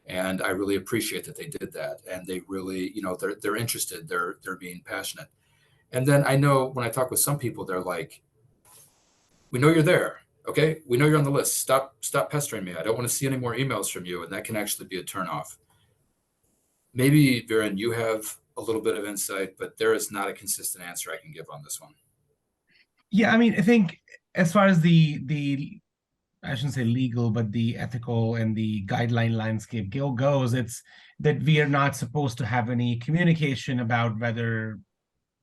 And I really appreciate that they did that. And they really, they're interested, they're being passionate. And then I know when I talk with some people, they're like, we know you're there. Okay. We know you're on the list. Stop pestering me. I don't want to see any more emails from you. And that can actually be a turnoff. Maybe, Viren, you have a little bit of insight, but there is not a consistent answer I can give on this one. Yeah, I mean, I think as far as the I shouldn't say legal, but the ethical and the guideline landscape goes, it's that we are not supposed to have any communication about whether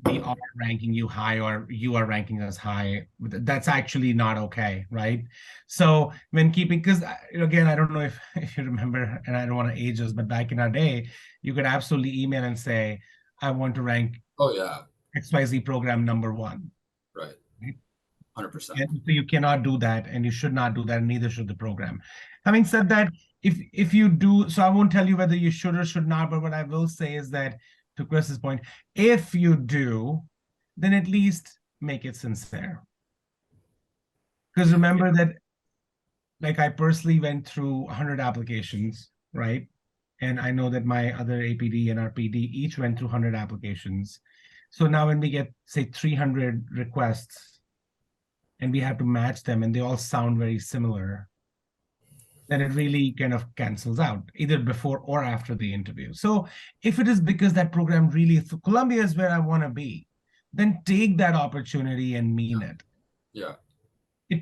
we are ranking you high or you are ranking us high. That's actually not okay, right? So when keeping, because again, I don't know if, if you remember, and I don't want to age us, but back in our day, you could absolutely email and say, I want to rank Oh yeah, XYZ program number one. right. Right? 100%. And so you cannot do that, and you should not do that, and neither should the program. Having said that, if you do, so I won't tell you whether you should or should not, but what I will say is that, to Chris's point, if you do, then at least make it sincere. Because remember that, like, I personally went through 100 applications, right? And I know that my other APD and RPD each went through 100 applications. So now when we get, say, 300 requests and we have to match them and they all sound very similar, then it really kind of cancels out either before or after the interview. So if it is because that program really, if Columbia is where I want to be, then take that opportunity and mean it. Yeah.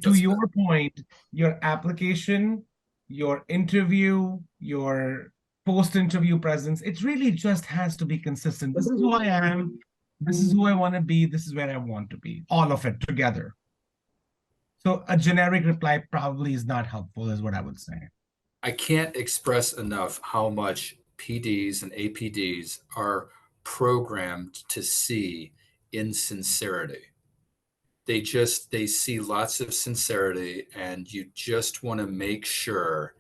To your point, your application, your interview, your post-interview presence, it really just has to be consistent. This is who I am. This is who I want to be. This is where I want to be. All of it together. So a generic reply probably is not helpful, is what I would say. I can't express enough how much PDs and APDs are programmed to see insincerity. They see lots of sincerity, and you just want to make sure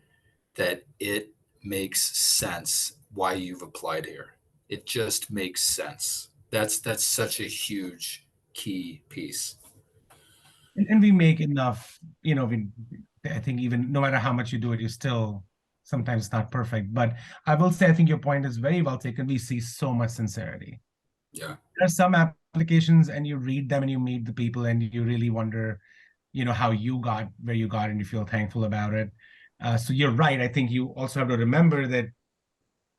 that it makes sense why you've applied here. It just makes sense. That's such a huge key piece. And we make enough, I think even no matter how much you do it, you still sometimes it's not perfect. But I will say, I think your point is very well taken. We see so much sincerity. Yeah. There are some applications and you read them and you meet the people and you really wonder, how you got where you got and you feel thankful about it. So you're right. I think you also have to remember that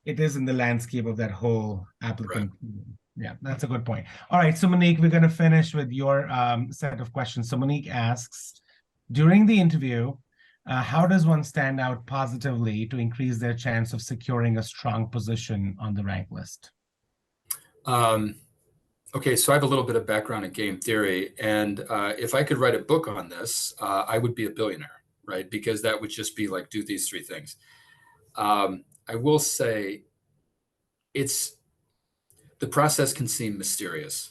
it is in the landscape of that whole applicant. Right. Yeah, that's a good point. All right, so Monique, we're going to finish with your set of questions. So Monique asks, during the interview, how does one stand out positively to increase their chance of securing a strong position on the rank list? Okay, so I have a little bit of background in game theory, and if I could write a book on this, I would be a billionaire, right? Because that would just be like, do these three things. I will say the process can seem mysterious.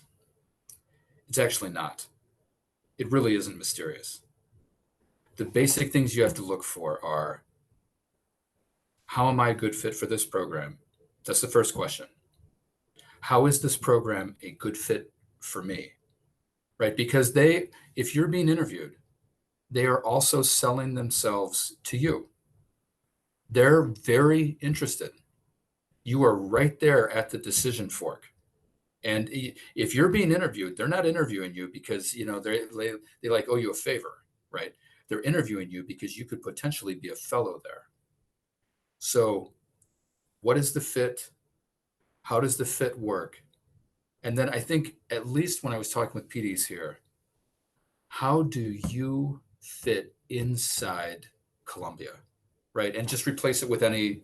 It's actually not. It really isn't mysterious. The basic things you have to look for are, how am I a good fit for this program? That's the first question. How is this program a good fit for me? Right? Because if you're being interviewed, they are also selling themselves to you. They're very interested. You are right there at the decision fork. And if you're being interviewed, they're not interviewing you because, they like owe you a favor, right? They're interviewing you because you could potentially be a fellow there. So what is the fit? How does the fit work? And then I think, at least when I was talking with PDs here, how do you fit inside Columbia, right? And just replace it with any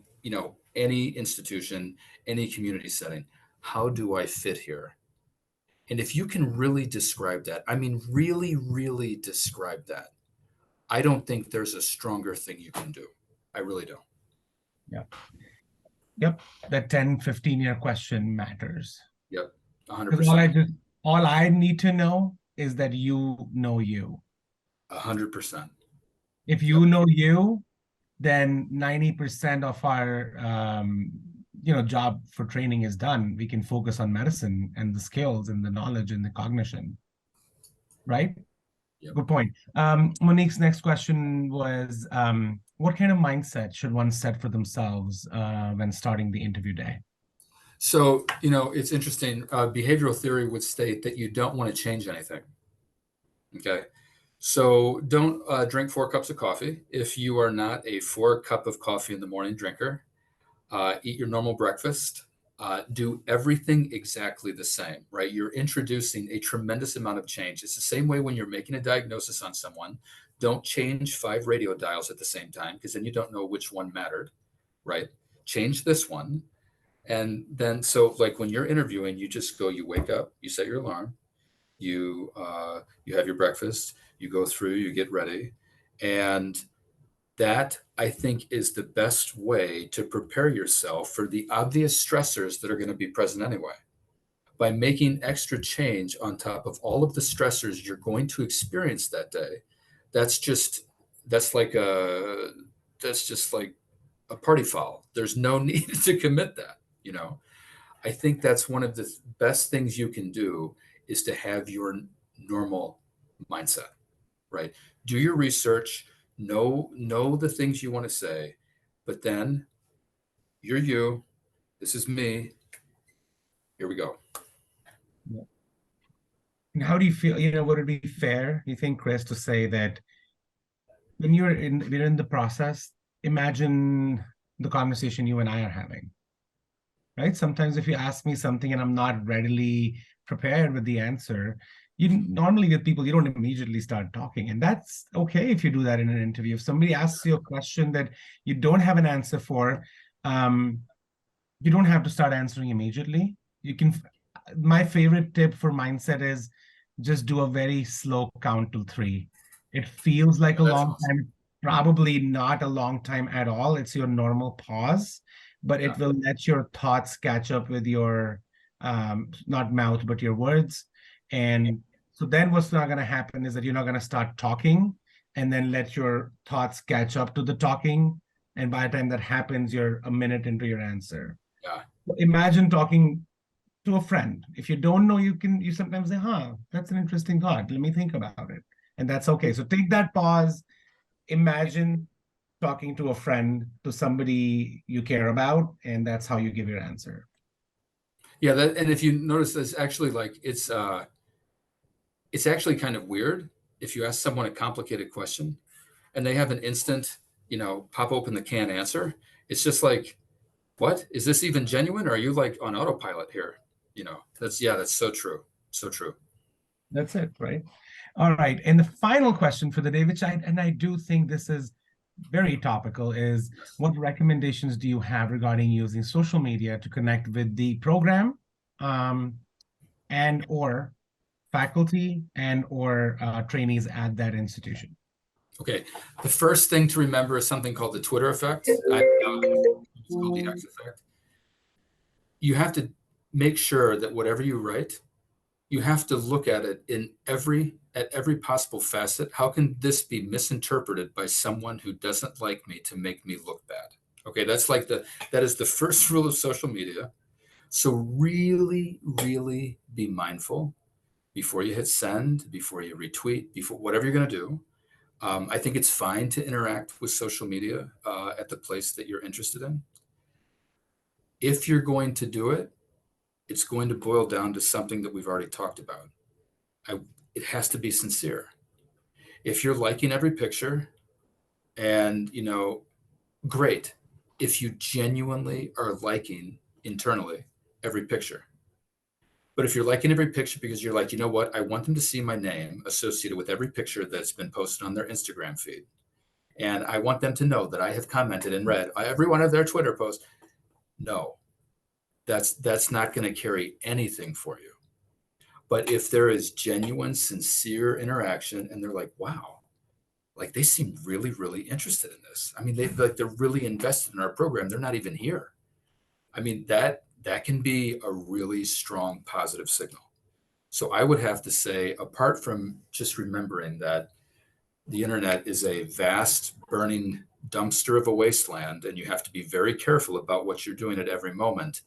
institution, any community setting. How do I fit here? And if you can really describe that, I mean, really, really describe that, I don't think there's a stronger thing you can do. I really don't. Yeah. Yep. That 10, 15-year question matters. Yep. 100%. All I need to know is that you know you. 100%. If you know you, then 90% of our job for training is done. We can focus on medicine and the skills and the knowledge and the cognition. Right? Yep. Good point. Monique's next question was, what kind of mindset should one set for themselves when starting the interview day? So, it's interesting. Behavioral theory would state that you don't want to change anything. Okay. So don't drink 4 cups of coffee. If you are not a 4 cup of coffee in the morning drinker, eat your normal breakfast. do everything exactly the same, right? You're introducing a tremendous amount of change. It's the same way when you're making a diagnosis on someone. Don't change 5 radio dials at the same time, because then you don't know which one mattered, right? Change this one. And then, so like when you're interviewing, you just go, you wake up, you set your alarm, you have your breakfast, you go through, you get ready. And that, I think, is the best way to prepare yourself for the obvious stressors that are going to be present anyway. By making extra change on top of all of the stressors you're going to experience that day, that's just that's like a that's just like a party foul. There's no need to commit that. I think that's one of the best things you can do, is to have your normal mindset, right? Do your research, know the things you want to say, but then you're you. This is me. Here we go. Yeah. And how do you feel, would it be fair, you think, Chris, to say that when we're in the process, imagine the conversation you and I are having, right? Sometimes if you ask me something and I'm not readily prepared with the answer, you normally with people, you don't immediately start talking. And that's okay if you do that in an interview. If somebody asks you a question that you don't have an answer for, you don't have to start answering immediately. My favorite tip for mindset is just do a very slow count to 3. It feels like a That's long awesome. time, probably not a long time at all. It's your normal pause, but it Yeah. will let your thoughts catch up with your, not mouth, but your words. And so then what's not going to happen is that you're not going to start talking and then let your thoughts catch up to the talking. And by the time that happens, you're a minute into your answer. Yeah. Imagine talking to a friend. If you don't know, you sometimes say, that's an interesting thought. Let me think about it. And that's okay. So take that pause. Imagine talking to a friend, to somebody you care about, and that's how you give your answer. Yeah. And if you notice, that's actually like, it's actually kind of weird if you ask someone a complicated question and they have an instant, pop open the can answer. It's just like, what is this even genuine? Or are you like on autopilot here? That's so true. So true. That's it, right? All right. And the final question for the day, which I do think this is very topical, is Yes. what recommendations do you have regarding using social media to connect with the program, and or faculty and or trainees at that institution? Okay. The first thing to remember is something called the Twitter effect. It's called the X effect. You have to make sure that whatever you write, you have to look at it at every possible facet. How can this be misinterpreted by someone who doesn't like me to make me look bad? Okay, that is the first rule of social media. So really, really be mindful before you hit send, before you retweet, before whatever you're going to do. I think it's fine to interact with social media at the place that you're interested in. If you're going to do it, it's going to boil down to something that we've already talked about. It has to be sincere. If you're liking every picture, and great. If you genuinely are liking internally every picture. But if you're liking every picture because you're like, you know what, I want them to see my name associated with every picture that's been posted on their Instagram feed. And I want them to know that I have commented and read every one of their Twitter posts. No, that's not going to carry anything for you. But if there is genuine, sincere interaction and they're like, wow, like they seem really, really interested in this. I mean, they're really invested in our program. They're not even here. I mean, that can be a really strong positive signal. So I would have to say, apart from just remembering that the internet is a vast burning dumpster of a wasteland, and you have to be very careful about what you're doing at every moment.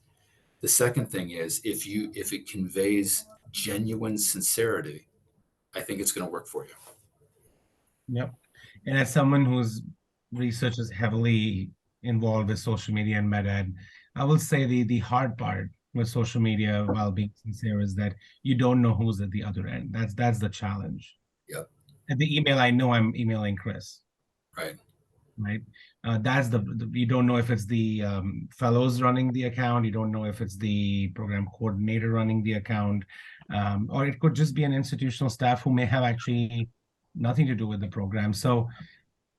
The second thing is, if it conveys genuine sincerity, I think it's going to work for you. Yep. And as someone whose research is heavily involved with social media and med ed, I will say the hard part with social media, while being sincere, is that you don't know who's at the other end. That's the challenge. Yep. At the email, I know I'm emailing Chris. Right. right? That's you don't know if it's the fellows running the account, you don't know if it's the program coordinator running the account, or it could just be an institutional staff who may have actually nothing to do with the program. So,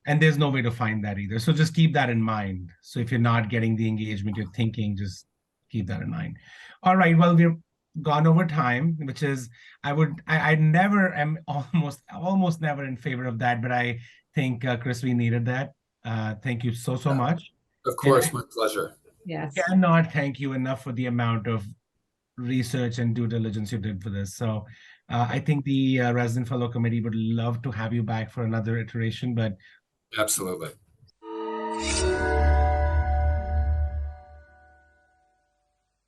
and there's no way to find that either. So just keep that in mind. So if you're not getting the engagement you're thinking, just keep that in mind. All right, well, we're gone over time, which is I never am almost never in favor of that, but I think Chris, we needed that. Thank you so Yeah, much. of And course, my pleasure. I Yes. cannot thank you enough for the amount of research and due diligence you did for this. So I think the resident fellow committee would love to have you back for another iteration, but Absolutely.